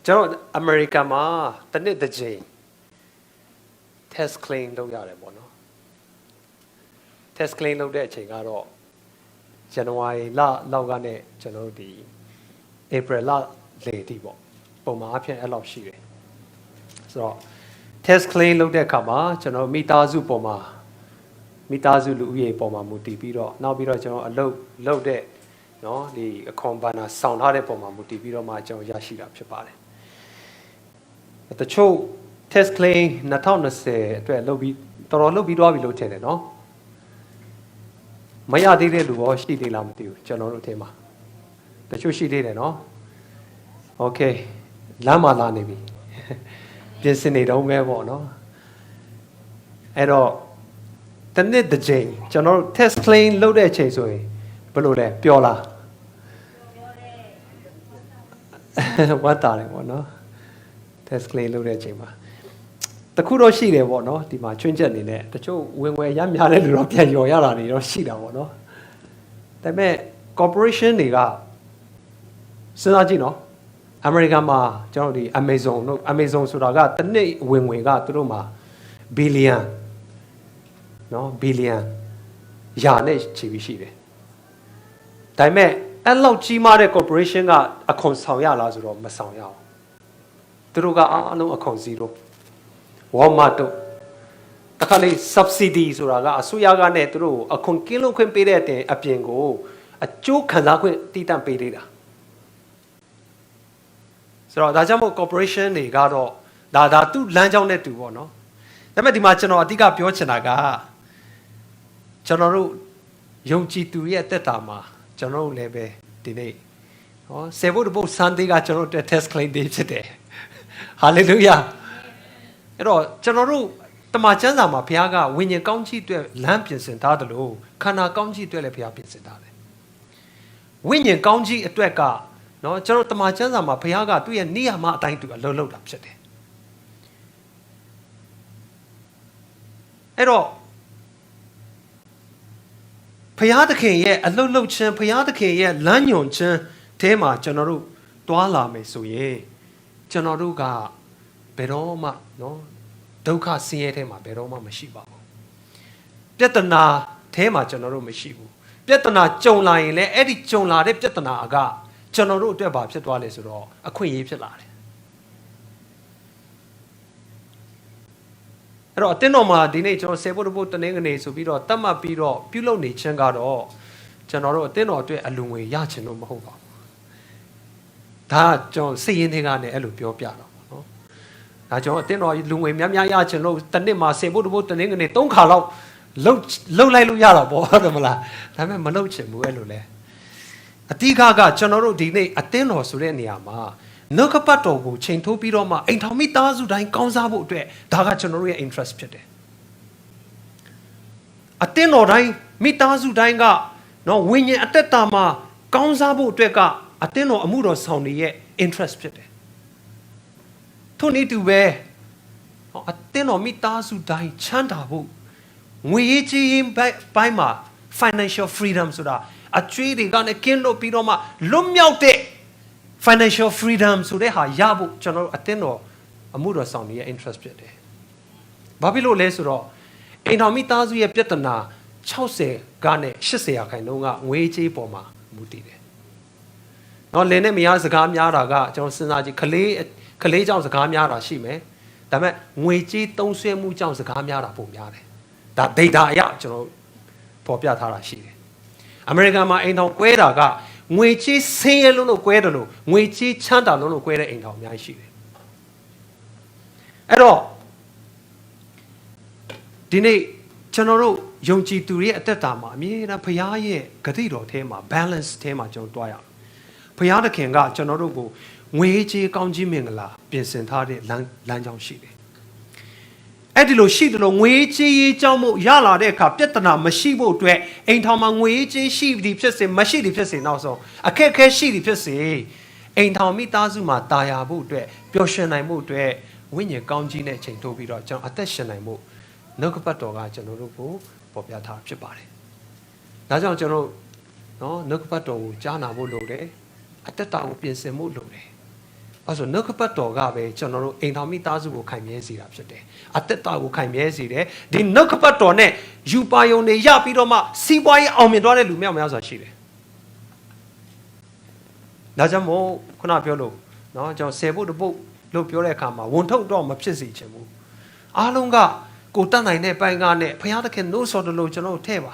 ကျွန်တော်အမေရိကန်မှာတစ်နှစ်တစ်ကြိမ် test claim လုပ်ရတယ်ပေါ့နော် test claim လုပ်တဲ့အချိန်ကတော့ January လလောက်ကနေကျွန်တော်တို့ဒီ April လလေတိပေါ့ပုံမှန်အဖြစ်အဲ့လောက်ရှိတယ်ဆိုတော့ test claim လုပ်တဲ့အခါမှာကျွန်တော်မိသားစုပုံမှာမိသားစုလူဦးရေပုံမှာမူတည်ပြီးတော့နောက်ပြီးတော့ကျွန်တော်အလုပ်လုပ်တဲ့နော်ဒီအခွန်ဘဏ္ဍာဆောင်ထားတဲ့ပုံမှာမူတည်ပြီးတော့မှကျွန်တော်ရရှိတာဖြစ်ပါတယ်တချို့ test claim 2020အတွက်လုပ်ပြီးတော်တော်လုပ်ပြီးသွားပြီလို့ထင်တယ်နော်မရသေးတဲ့လူရောရှိသေးလားမသိဘူးကျွန်တော်တို့အထင်မှာတချို့ရှိသေးတယ်နော် okay လမ်းမှာလာနေပြီပြင်ဆင်နေတော့မဲပေါ့နော်အဲ့တော့တနေ့တစ်ချိန်ကျွန်တော်တို့ test claim လုပ်တဲ့အချိန်ဆိုရင်ဘယ်လိုလဲပျော်လားဝတ်တာတယ်ပေါ့နော် test claim လုပ်တဲ့အချိန်မှာတခုတော့ရှိတယ်ပေါ့နော်ဒီမှာချွင်းချက်အနေနဲ့တချို့ဝင်ဝယ်ရများတဲ့လူတော့ပြန်ရော်ရတာနေတော့ရှိတာပေါ့နော်ဒါပေမဲ့ corporation တွေကစဉ်းစားကြည့်နော်အမေရိကန်မှာကျွန်တော်ဒီ Amazon ဆိုတာကတစ်နှစ်ဝင်ငွေကသူတို့မှာ billion နော် billion ရာနဲ့ချီပြီးရှိတယ်ဒါပေမဲ့အဲ့လောက်ကြီးမားတဲ့ corporation ကအခွန်ဆောင်ရလားဆိုတော့မဆောင်ရဘူးသူတို့ကအားလုံးအခွန်0Walmart တို့တခါလေ subsidy ဆိုတာကအစိုးရကနဲ့သူတို့အခွန်ကင်းလို့ခွင့်ပေးတဲ့အပြင်ကိုအကျိုးခံစားခွင့်တည်တံ့ပေးနေတာဆိုတော့ဒါကြောင့်မို့ corporation တွေကတော့ဒါသူ့လမ်းကြောင်းနဲ့တူပေါ့နော်ဒါပေမဲ့ဒီမှာကျွန်တော်အဓိကပြောချင်တာကကျွန်တော်တို့ယုံကြည်သူရဲ့တက်တာမှာကျွန်တော်တို့လည်းပဲဒီနေ့ဟောဆေဘုတ်ဘုတ် Sunday ကကျွန်တော်တို့ test claim day ဖြစ်တယ် hallelujahအဲ့တော့ကျွန်တော်တို့တမန်ကျမ်းစာမှာဘုရားကဝိညာဉ်ကောင်းကြီးအတွက်လမ်းပြင်ဆင်ထားတယ်လို့ခန္ဓာကောင်းကြီးအတွက်လည်းဘုရားပြင်ဆင်ထားတယ်ဝိညာဉ်ကောင်းကြီးအတွက်ကနော်ကျွန်တော်တမန်ကျမ်းစာမှာဘုရားကသူ့ရဲ့နိယာမအတိုင်းသူအလုံးလုံးတာဖြစ်တယ်အဲ့တော့ဘုရားသခင်ရဲ့အလုံးလုံးခြင်းဘုရားသခင်ရဲ့လမ်းညွန်ခြင်းအဲမှာကျွန်တော်တို့တွားလာမယ်ဆိုရင်ကျွန်တော်တို့ကဘယ်တော့မှနော်ဒုက္ခဆင်းရဲထဲမှာဘယ်တော့မှမရှိပါဘူးပြဿနာထဲမှာကျွန်တော်တို့မရှိဘူးပြဿနာကြုံလာရင်လည်းအဲ့ဒီကြုံလာတဲ့ပြဿနာကကျွန်တော်တို့အတွက်ဘာဖြစ်သွားလဲဆိုတော့အခွင့်အရေးဖြစ်လာတယ်အဲ့တော့အတင်းတော်မှာဒီနေ့ကျွန်တော်ဆေဘုတ်ဘုတ်တနင်္ဂနွေဆိုပြီးတော့တတ်မှတ်ပြီးတော့ပြုလုပ်နေခြင်းကတော့ကျွန်တော်တို့အတင်းတော်အတွက်အလူငွေရချင်လို့မဟုတ်ပါဘူးဒါကျွန်တော်စိတ်ရင်းတွေကလည်းအဲ့လိုပြောပြတော့ဒါကြောင့်အတင်းတော်လူငွေများများရချင်လို့တစ်နှစ်မှာဆေဘုတ်ဘုတ်တနင်္ဂနွေ3ခါလောက်လှုပ်လိုက်လို့ရတာပေါ့ဟုတ်တယ်မလားဒါပေမဲ့မလှုပ်ချင်ဘူးအဲ့လိုလဲအတိကကျွန်တော်တို့ဒီနေ့အတင်းတော်ဆိုတဲ့နေရာမှာနှုတ်ကပတ်တော်ကိုချိန်ထိုးပြီးတော့မှအိမ်ထောင်မိသားစုတိုင်းကောင်းစားဖို့အတွက်ဒါကကျွန်တော်တို့ရဲ့ interest ဖြစ်တယ်အတင်းတော်တိုင်းမိသားစုတိုင်းကနော်ဝိညာဉ်အသက်တာမှာကောင်းစားဖို့အတွက်ကအတင်းတော်အမှုတော်ဆောင်တွေရဲ့ interest ဖြစ်တယ်ထို့နည်းတူပဲအတင်းတော်မိသားစုတိုင်းချမ်းသာဖို့ငွေရေးကြေးရေးပိုင်းမှာ financial freedom ဆိုတာအကျွေးတွေကလည်းကင်းလို့ပြီးတော့မှလွတ်မြောက်တဲ့ financial freedom ဆိုတဲ့ဟာရဖို့ကျွန်တော်တို့အတင်းတော်အမှုတော်ဆောင်တွေရဲ့ interest ဖြစ်တယ်။ဘာဖြစ်လို့လဲဆိုတော့အိမ်တော်မိသားစုရဲ့ပြဿနာ60ကနေ80ရာခိုင်နှုန်းကငွေကြေးပေါ်မှာမူတည်တယ်။နော်လင်းနဲ့မယားစကားများတာကကျွန်တော်စဉ်းစားကြည့်ကလေးကြောင့်စကားများတာရှိမယ်။ဒါပေမဲ့ငွေကြေးသုံးစွဲမှုကြောင့်စကားများတာပုံများတယ်။ဒါ data အရကျွန်တော်ပေါ်ပြထားတာရှိတယ်။အမေရိကန်မှာအိမ်တော်ကွဲတာကငွေကြေးဆင်းရဲလို့ကွဲတယ်လို့ငွေကြေးချမ်းသာလို့ကွဲတဲ့အိမ်တော်အများကြီးရှိတယ်အဲ့တော့ဒီနေ့ကျွန်တော်တို့ယုံကြည်သူတွေရဲ့အသက်တာမှာအမြဲတမ်းဘုရားရဲ့ဂတိတော်ထဲမှာ balance ထဲမှာကျွန်တော်တွားရအောင်ဘုရားသခင်ကကျွန်တော်တို့ကိုငွေကြေးကောင်းကြီးမင်္ဂလာပြင်ဆင်ထားတဲ့လမ်းကြောင်းရှိတယ်အဲ့ဒီလိုရှိတယ်လို့ငွေကြေးရေးကြောင်းမှုရလာတဲ့အခါပြဿနာမရှိဖို့အတွက်အိမ်ထောင်မှာငွေကြေးရှိသည်ဖြစ်စေမရှိသည်ဖြစ်စေနောက်ဆုံးအခက်အခဲရှိသည်ဖြစ်စေအိမ်ထောင်မိသားစုမှာတာယာဖို့အတွက်ပျော်ရွှင်နိုင်ဖို့အတွက်ဝိညာဉ်ကောင်းကြီးနဲ့ချိန်ထိုးပြီးတော့ကျွန်တော်အသက်ရှင်နိုင်ဖို့နှုတ်ကပတ်တော်ကကျွန်တော်တို့ကိုပေါ်ပြထားဖြစ်ပါတယ်ဒါကြောင့်ကျွန်တော်နော်နှုတ်ကပတ်တော်ကိုကြားနာဖို့လိုတယ်အသက်တာကိုပြင်ဆင်ဖို့လိုတယ် Also no kapato gabe general in hamitazu will come yes it. At the time will come yes it. The no kapatone, you buy on the yapidoma, see why Omidore Lumia Shire. Najamo Kunapiolo, no, John Sebo the book, look your kama, won't talk dom of Chisi Chemu. Alonga, Gotana ne Pangane, Payata can no sort of logical teva.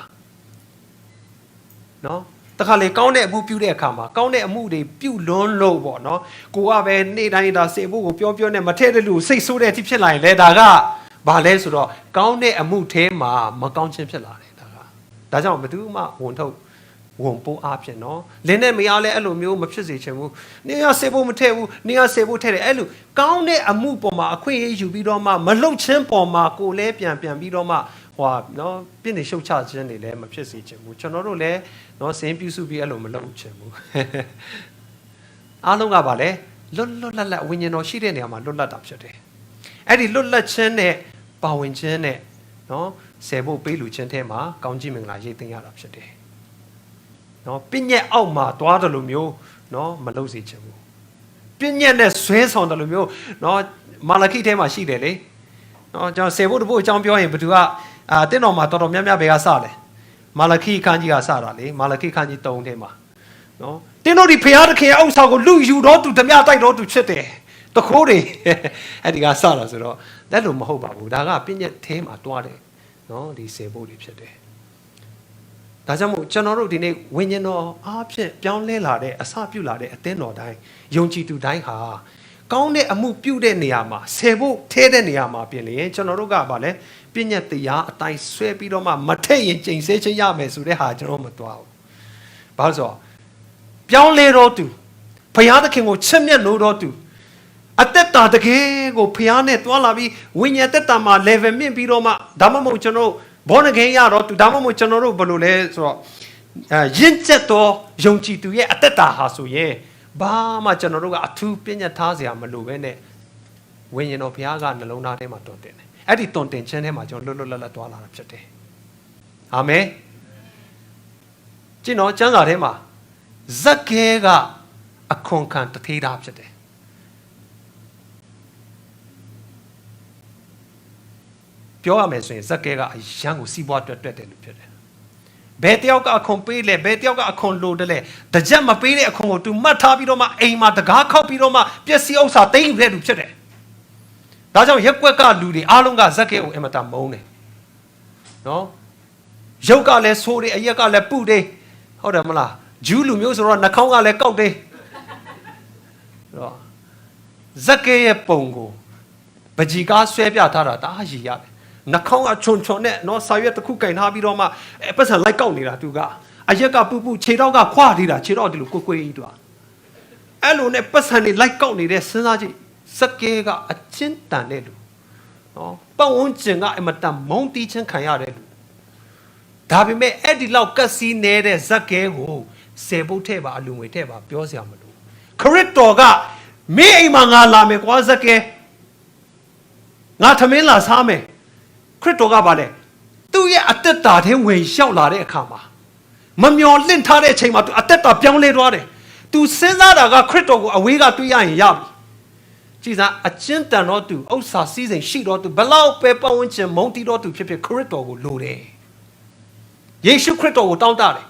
No? တခါလေကောင်းတဲ့အမှုပြုတဲ့အခါမှာကောင်းတဲ့အမှုတွေပြုလွန်းလို့ပေါ့နော်ကိုကပဲနေ့တိုင်းဒါစေဖို့ကိုပြောနဲ့မထည့်တဲ့လူစိတ်ဆိုးတဲ့အထိဖြစ်လာရင်လေဒါကဘာလဲဆိုတော့ကောင်းတဲ့အမှုထဲမှာမကောင်းခြင်းဖြစ်လာတယ်ဒါကြောင့်ဘယ်သူမှဝန်ထုတ်ဝန်ပိုးအားဖြင့်နော်လင်းနဲ့မရလဲအဲ့လိုမျိုးမဖြစ်စေချင်ဘူးနေရစေဖို့မထည့်ဘူးနေရစေဖို့ထည့်တယ်အဲ့လိုကောင်းတဲ့အမှုပေါ်မှာအခွင့်အရေးယူပြီးတော့မှမလုံချင်းပေါ်မှာကိုလဲပြန်ပြီးတော့မှဟိုနော်ပြင်းနေရှုပ်ချခြင်းတွေလည်းမဖြစ်စေချင်ဘူးကျွန်တော်တို့လည်းနော်စင်ပြုစုပြီးအဲ့လိုမလုပ်ချင်ဘူးအားလုံးကပါလေလွတ်လပ်ဝိညာဉ်တော်ရှိတဲ့နေရာမှာလွတ်လပ်တာဖြစ်တယ်အဲ့ဒီလွတ်လပ်ခြင်းနဲ့ပါဝင်ခြင်းနဲ့နော်ဆယ်ဖို့ပေးလူခြင်းထဲမှာကောင်းကြီးမင်္ဂလာရေးသိမ်းရတာဖြစ်တယ်နော်ပြည့်ညက်အောက်မှာသွားတယ်လို့မျိုးနော်မလုပ်စေချင်ဘူးပြည့်ညက်နဲ့ဆွဲဆောင်တယ်လို့မျိုးနော်မာလခိထဲမှာရှိတယ်လေနော်ကျွန်တော်ဆယ်ဖို့တဖို့အကြောင်းပြောရင်ဘယ်သူကတင်းတော်မှာတော်တော်များများပဲကစတယ်မာလခိခန်းကြီးကစတာလေမာလခိခန်းကြီး3ထဲမှာနော်တင်းတို့ဒီဖျားသခင်အုပ်ဆောင်ကိုလူယူတော့သူဓမြတိုက်တော့သူချစ်တယ်တခိုးတွေအဲ့ဒီကစတာဆိုတော့လက်လို့မဟုတ်ပါဘူးဒါကပြည့်ညက်ထဲမှာတွားတယ်နော်ဒီဆယ်ဖို့တွေဖြစ်တယ်ဒါကြောင့်မို့ကျွန်တော်တို့ဒီနေ့ဝိညာဉ်တော်အားဖြင့်ပြောင်းလဲလာတဲ့အစပြုလာတဲ့အသင်းတော်တိုင်းယုံကြည်သူတိုင်းဟာကောင်းတဲ့အမှုပြုတဲ့နေရာမှာဆယ်ဖို့ထဲတဲ့နေရာမှာပြင်လေကျွန်တော်တို့ကဗာလဲပြည့်ညက်တရားအတိုင်းဆွဲပြီးတော့မှမထည့်ရင်ကျိန်ဆဲချင်းရမယ်ဆိုတဲ့ဟာကျွန်တော်မသွားဘူးဘာလို့ဆိုတော့ပြောင်းလဲတော့သူဘုရားသခင်ကိုချစ်မြတ်လို့တော့သူအသက်တာတကယ်ကိုဘုရားနဲ့တွာလာပြီးဝိညာဉ်သက်တာမှာ level မြင့်ပြီးတော့မှဒါမှမဟုတ်ကျွန်တော်ဘောနဂင်ရတော့သူဒါမှမဟုတ်ကျွန်တော်တို့ဘယ်လိုလဲဆိုတော့ရင့်ကျက်သောယုံကြည်သူရဲ့အသက်တာဟာဆိုရင်ဘာမှကျွန်တော်တို့ကအထူးပြည့်ညတ်ထားစရာမလိုပဲနဲ့ဝိညာဉ်တော်ဘုရားကနှလုံးသားထဲမှာတွင်တင်တယ်အဲ့ဒီတွင်တင်ခြင်းထဲမှာကျွန်တော်လွတ်လပ်တွာလာတာဖြစ်တယ်အာမင်ကျင့်တော်ကျမ်းစာထဲမှာဇက်ခဲကအခွန်ခံတထေးသားဖြစ်တယ်ပြောရမယ်ဆိုရင်ဇက်ကဲကအရန်ကိုစီးပွားတွက်တယ်လို့ဖြစ်တယ်ဘယ်တယောက်ကအခွန်ပေးလဲဘယ်တယောက်ကအခွန်လိုတယ်လဲတကြက်မပေးတဲ့အခွန်ကိုသူမှတ်ထားပြီးတော့မှအိမ်မှာတကားခောက်ပြီးတော့မှပျက်စီးဥစ္စာသိမ်းယူတဲ့လူဖြစ်တယ်ဒါကြောင့်ရက်ွက်ကလူတွေအားလုံးကဇက်ကဲကိုအင်မတန်မုန်းတယ်နော်ရုပ်ကလည်းဆိုးတယ်အရက်ကလည်းပုတယ်ဟုတ်တယ်မလားဂျူးလူမျိုးဆိုတော့နှာခေါင်းကလည်းကောက်တယ်တော့ဇက်ကဲရဲ့ပုံကိုပကြီကားဆွဲပြထားတာတားရည်ရတယ်နှာခေါင်းကချွန်နဲ့နော်ဆာရွက်တစ်ခုကင်ထားပြီးတော့မှပတ်စံလိုက်ကောက်နေတာသူကအရက်ကပူခြေတော့ကခွာနေတာခြေတော့ဒီလိုကိုကြီးတူအဲ့လိုနဲ့ပတ်စံတွေလိုက်ကောက်နေတဲ့စဉ်းစားကြည့်စက်ကဲကအချင်းတန်တဲ့လူနော်ပတ်ဝန်းကျင်ကအမတန်မုန်းတီးချင်းခံရတဲ့လူဒါပေမဲ့အဲ့ဒီလောက်ကက်စီနေတဲ့ဇက်ကဲကိုဆယ်ဖို့ထဲပါအလူငွေထဲပါပြောစရာမလိုခရစ်တော်ကမင်းအိမ်မှာငါလာမယ်ကွာဇက်ကဲငါသမင်းလာစားမယ်ခရစ်တော်ကပါလေသူ့ရဲ့အသက်တာထဲဝင်လျှောက်လာတဲ့အခါမှာမမျော်လင့်ထားတဲ့အချိန်မှာသူအသက်တာပြောင်းလဲသွားတယ်သူစဉ်းစားတာကခရစ်တော်ကိုအဝေးကတွေ့ရရင်ရပြီကြည်စားအချင်းတန်တော့သူဥစ္စာစည်းစိမ်ရှိတော့သူဘလောက်ပဲပတ်ဝန်းကျင်မုန်းတီးတော့သူဖြစ်ဖြစ်ခရစ်တော်ကိုလိုတယ်ယေရှုခရစ်တော်ကိုတောင်းတတယ်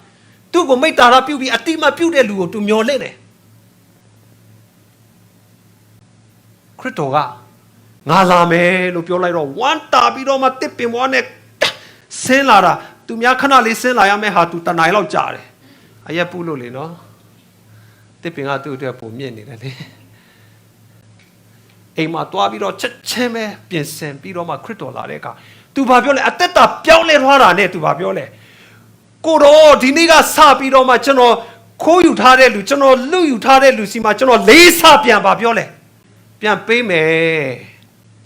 သူ့ကိုမိတ္တာရပြုပြီးအတိမပြုတဲ့လူကိုသူမျော်လင့်တယ်ခရစ်တော်ကငါလာမယ်လို့ပြောလိုက်တော့ဝမ်းတာပြီးတော့မှတစ်ပင်ဘွားနဲ့ဆင်းလာတာသူများခဏလေးဆင်းလာရမယ်ဟာသူတနိုင်လောက်ကြာတယ်အရက်ပူလို့လေနော်တစ်ပင်ကသူ့အတွက်ပုံမြင့်နေတယ်လေအိမ်မှာတွားပြီးတော့ချက်ချင်းပဲပြင်ဆင်ပြီးတော့မှခရစ်တော်လာတဲ့အခါသူဘာပြောလဲအသက်တာပြောင်းလဲသွားတာနဲ့သူဘာပြောလဲကိုတော့ဒီနေ့ကစပြီးတော့မှကျွန်တော်ခိုးယူထားတဲ့လူကျွန်တော်လူယူထားတဲ့လူစီမှာကျွန်တော်လေးစပြန်ဘာပြောလဲပြန်ပေးမယ်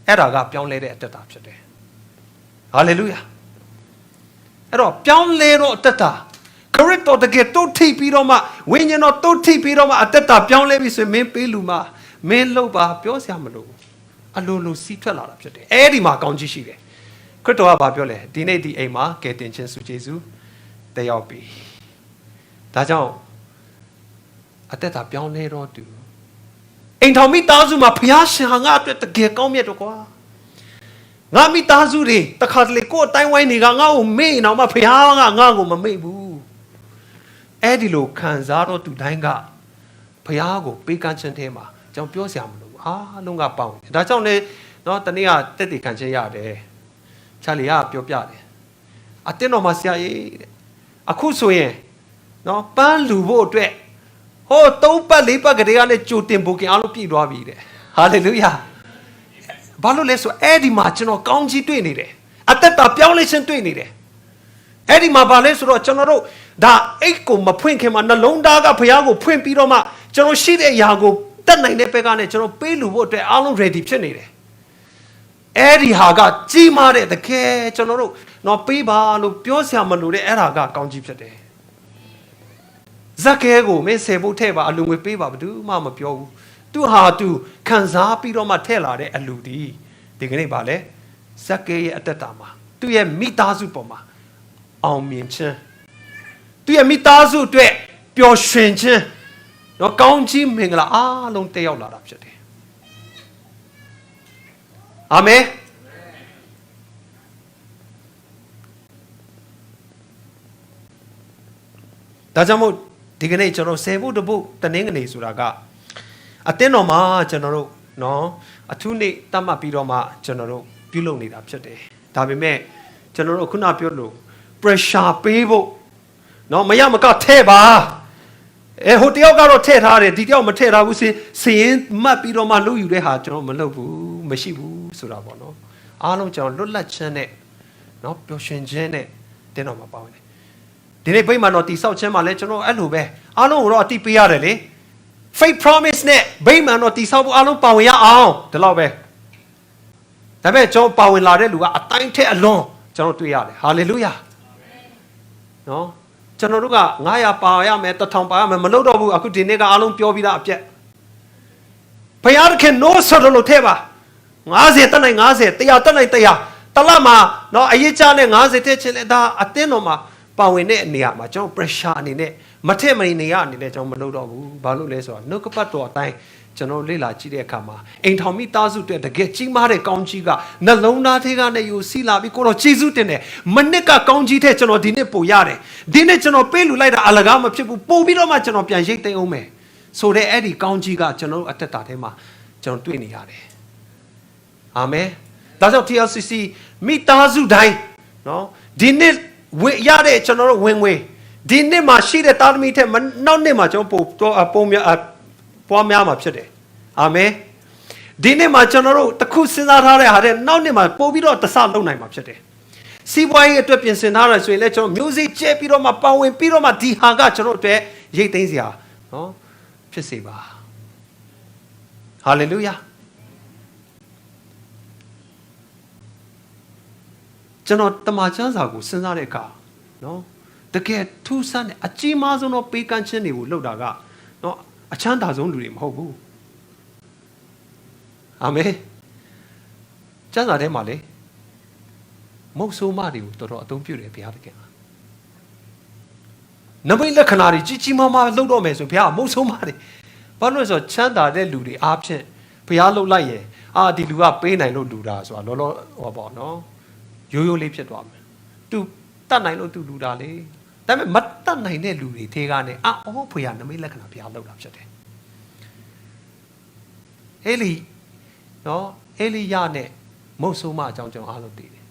အဲ့ဒါကပြောင်းလဲတဲ့အသက်တာဖြစ်တယ်ဟာလေလုယာအဲ့တော့ပြောင်းလဲတော့အသက်တာခရစ်တော်တကယ်တုတ်ထိပ်ပြီးတော့မှဝိညာဉ်တော်တုတ်ထိပ်ပြီးတော့မှအသက်တာပြောင်းလဲပြီးဆိုရင်မင်းပေးလူမမင်းလှုပ်ပါပြောစရာမလိုအလိုလိုစီးထွက်လာတာဖြစ်တယ်အဲ့ဒီမှာကောင်းချီးရှိတယ်ခရစ်တော်ကဘာပြောလဲဒီနေ့ဒီအိမ်မှာကယ်တင်ခြင်းဆုကျေးဇူးတက်ရောက်ပြီဒါကြောင့်အသက်တာပြောင်းလဲတော့သူ အိမ်ထောင်မိသားစုမှာဖျားရှင်ဟာငါအတွက်တကယ်ကောင်းမြတ်တော့ကွာငါမိသားစုတွေတခါတလေကိုယ်အတိုင်းဝိုင်းနေကငါ့ကိုမေ့အောင်မဖျားကငါ့ကိုမမေ့ဘူးအဲ့ဒီလိုခံစားတော့သူတိုင်းကဖျားကိုပေးကမ်းခြင်းထဲမှာကျွန်တော်ပြောစရာမလိုဘူးအားလုံးကပေါင်းဒါကြောင့်လေနော်တနေ့ကတက်တည်ခံခြင်းရတယ်ချာလီကပြောပြတယ်အတင်းတော်မှာဆရာကြီးတဲ့အခုဆိုရင်နော်ပန်းလူဖို့အတွက်ဟို3ပတ်4ပတ်ကလေးကနေကြိုတင်ပို့ခင်အားလုံးပြည့်သွားပြီတဲ့ဟာလေလုယာဘာလို့လဲဆိုအဲ့ဒီမှာကျွန်တော်ကောင်းကြီးတွေ့နေတယ်အသက်တာပြောင်းလဲခြင်းတွေ့နေတယ်အဲ့ဒီမှာဘာလဲဆိုတော့ကျွန်တော်တို့ဒါအိတ်ကိုမဖွင့်ခင်မှာနှလုံးသားကဘုရားကိုဖွင့်ပြီးတော့မှကျွန်တော်ရှိတဲ့အရာကိုတတ်နိုင်တဲ့ဘက်ကနေကျွန်တော်ပေးလူဖို့အတွက်အားလုံး ready ဖြစ်နေတယ်အဲ့ဒီဟာကကြီးမားတဲ့တကယ်ကျွန်တော်တို့တော့ပေးပါလို့ပြောစရာမလိုတဲ့အဲ့ဒါကကောင်းကြီးဖြစ်တယ်ဇက်ကဲကိုမင်း10ဖို့ထည့်ပါအလူငွေပေးပါဘယ်သူမှမပြောဘူးသူဟာသူခံစားပြီးတော့မှထည့်လာတဲ့အလူဒီကနေ့ပါလေဇက်ကဲရဲ့အသက်တာမှာသူ့ရဲ့မိသားစုပေါ်မှာအောင်မြင်ခြင်းသူ့ရဲ့မိသားစုအတွက်ပျော်ရွှင်ခြင်းတော့ကောင်းကြီးမင်္ဂလာအားလုံးတက်ရောက်လာတာဖြစ်တယ်အာမင်ဒါကြောင့်မို့ဒီကနေ့ကျွန်တော်10ဖို့တပုတ်တနင်္ဂနွေဆိုတာကအတင်းတော်မှာကျွန်တော်တို့နော်အထူးနေ့တတ်မှတ်ပြီးတော့မှကျွန်တော်တို့ပြုလုပ်နေတာဖြစ်တယ်ဒါပေမဲ့ကျွန်တော်တို့ခုနပြောလို့ pressure ပေးဖို့နော်မရမကထဲ့ပါဟိုတယောက်ကတော့ထည့်ထားတယ်ဒီတယောက်မထည့်ထားဘူးစရင်မှတ်ပြီးတော့မှလုပ်ယူတဲ့ဟာကျွန်တော်မလုပ်ဘူးမရှိဘူးဆိုတာပေါ့နော်အားလုံးကျွန်တော်လွတ်လပ်ခြင်းနဲ့နော်ပျော်ရွှင်ခြင်းနဲ့တင်းတော်မှာပါဝင်တယ်ဒီနေ့ဗိမာန်တော်တိဆောက်ခြင်းမှာလဲကျွန်တော်အဲ့လိုပဲအားလုံးကိုတော့အတိပေးရတယ်လေ faith promise နဲ့ဗိမာန်တော်တိဆောက်ဖို့အားလုံးပါဝင်ရအောင်ဒီလောက်ပဲဒါပေမဲ့ကျွန်တော်ပါဝင်လာတဲ့လူကအတိုင်းထက်အလွန်ကျွန်တော်တွေ့ရတယ်ဟာလေလုယာနော်ကျွန်တော်တို့က900ပါရမယ်1000ပါရမယ်မလုပ်တော့ဘူးအခုဒီနေ့ကအားလုံးပြောပြီးသားအပြက်ဘုရားသခင်နိုးဆော်လို့ထဲပါ90တက်နိုင်90 100တက်နိုင်100တလမှာနော်အရေးချနဲ့90တက်ချင်လဲဒါအတင်းတော်မှာပါဝင်တဲ့နေရာမှာကျွန်တော် pressure အနေနဲ့မထက်မနေရအနေနဲ့ကျွန်တော်မလုပ်တော့ဘူးဘာလို့လဲဆိုတော့နှုတ်ကပတ်တော်အတိုင်းကျွန်တော်လေ့လာကြည့်တဲ့အခါမှာအိမ်ထောင်မိသားစုတွေတကယ်ကြီးမားတဲ့ကောင်းကြီးကနှလုံးသားထဲကနေယူစီလာပြီးကိုတော့ကျေးဇူးတင်တယ်မနစ်ကကောင်းကြီးတဲ့ကျွန်တော်ဒီနေ့ပို့ရတယ်ဒီနေ့ကျွန်တော်ပေးလူလိုက်တာအလကားမဖြစ်ဘူးပို့ပြီးတော့မှကျွန်တော်ပြန်ရိတ်သိမ်းအောင်မယ်ဆိုတဲ့အဲ့ဒီကောင်းကြီးကကျွန်တော်အသက်တာထဲမှာကျွန်တော်တွေ့နေရတယ်အာမင်ဒါကြောင့် TLCC မိသားစုတိုင်းနော်ဒီနေ့ရတဲ့ကျွန်တော်တို့ဝင်ငွေဒီနေ့မှာရှိတဲ့တာသမီထက်နောက်နေ့မှာကျွန်တော်ပုံပွားများမှာဖြစ်တယ်အာမင်ဒီနေ့မှာကျွန်တော်တို့တခုစဉ်းစားထားတဲ့ဟာတဲ့နောက်နေ့မှာပို့ပြီးတော့တဆလုပ်နိုင်မှာဖြစ်တယ်စီးပွားရေးအတွက်ပြင်ဆင်ထားရဆိုရင်လည်းကျွန်တော်မျိုးစိကျဲပြီးတော့မှပါဝင်ပြီးတော့မှဒီဟာကကျွန်တော်တို့ရိတ်သိမ်းစရာနော်ဖြစ်စေပါဟာလေလုယာကျွန်တော်တမန်ကျမ်းစာကိုစဉ်းစားတဲ့အခါနော်တကယ်ထူးဆန်းတဲ့အကြီးမားဆုံးသောပေးကမ်းခြင်းတွေကိုလုပ်တာကနော်အချမ်းသာဆုံးလူတွေမဟုတ်ဘူးအာမင်ကျမ်းစာထဲမှာလေမုတ်ဆိုးမတွေကိုတော်တော်အသုံးပြုတယ်ဘုရားသခင်ကနမိတ်လက္ခဏာတွေကြီးကြီးမားမားလုပ်တော့မယ်ဆိုဘုရားမုတ်ဆိုးမတွေဘာလို့လဲဆိုချမ်းသာတဲ့လူတွေအားဖြင့်ဘုရားလှုပ်လိုက်ရင်ဒီလူကပေးနိုင်လို့လူတာဆိုတာလောလောဟောပေါ့နော်ရိုးရိုးလေးဖြစ်သွားမယ်သူတတ်နိုင်လို့သူလူတာလေဒါပေမဲ့မတတ်နိုင်တဲ့လူတွေထဲကနေဖွေရနမိတ်လက္ခဏာဘုရားလှုပ်တာဖြစ်တယ်အေလီနော်အေလိယနဲ့မုတ်ဆိုးမအကြောင်းကျွန်တော်အားလုံးသိတယ်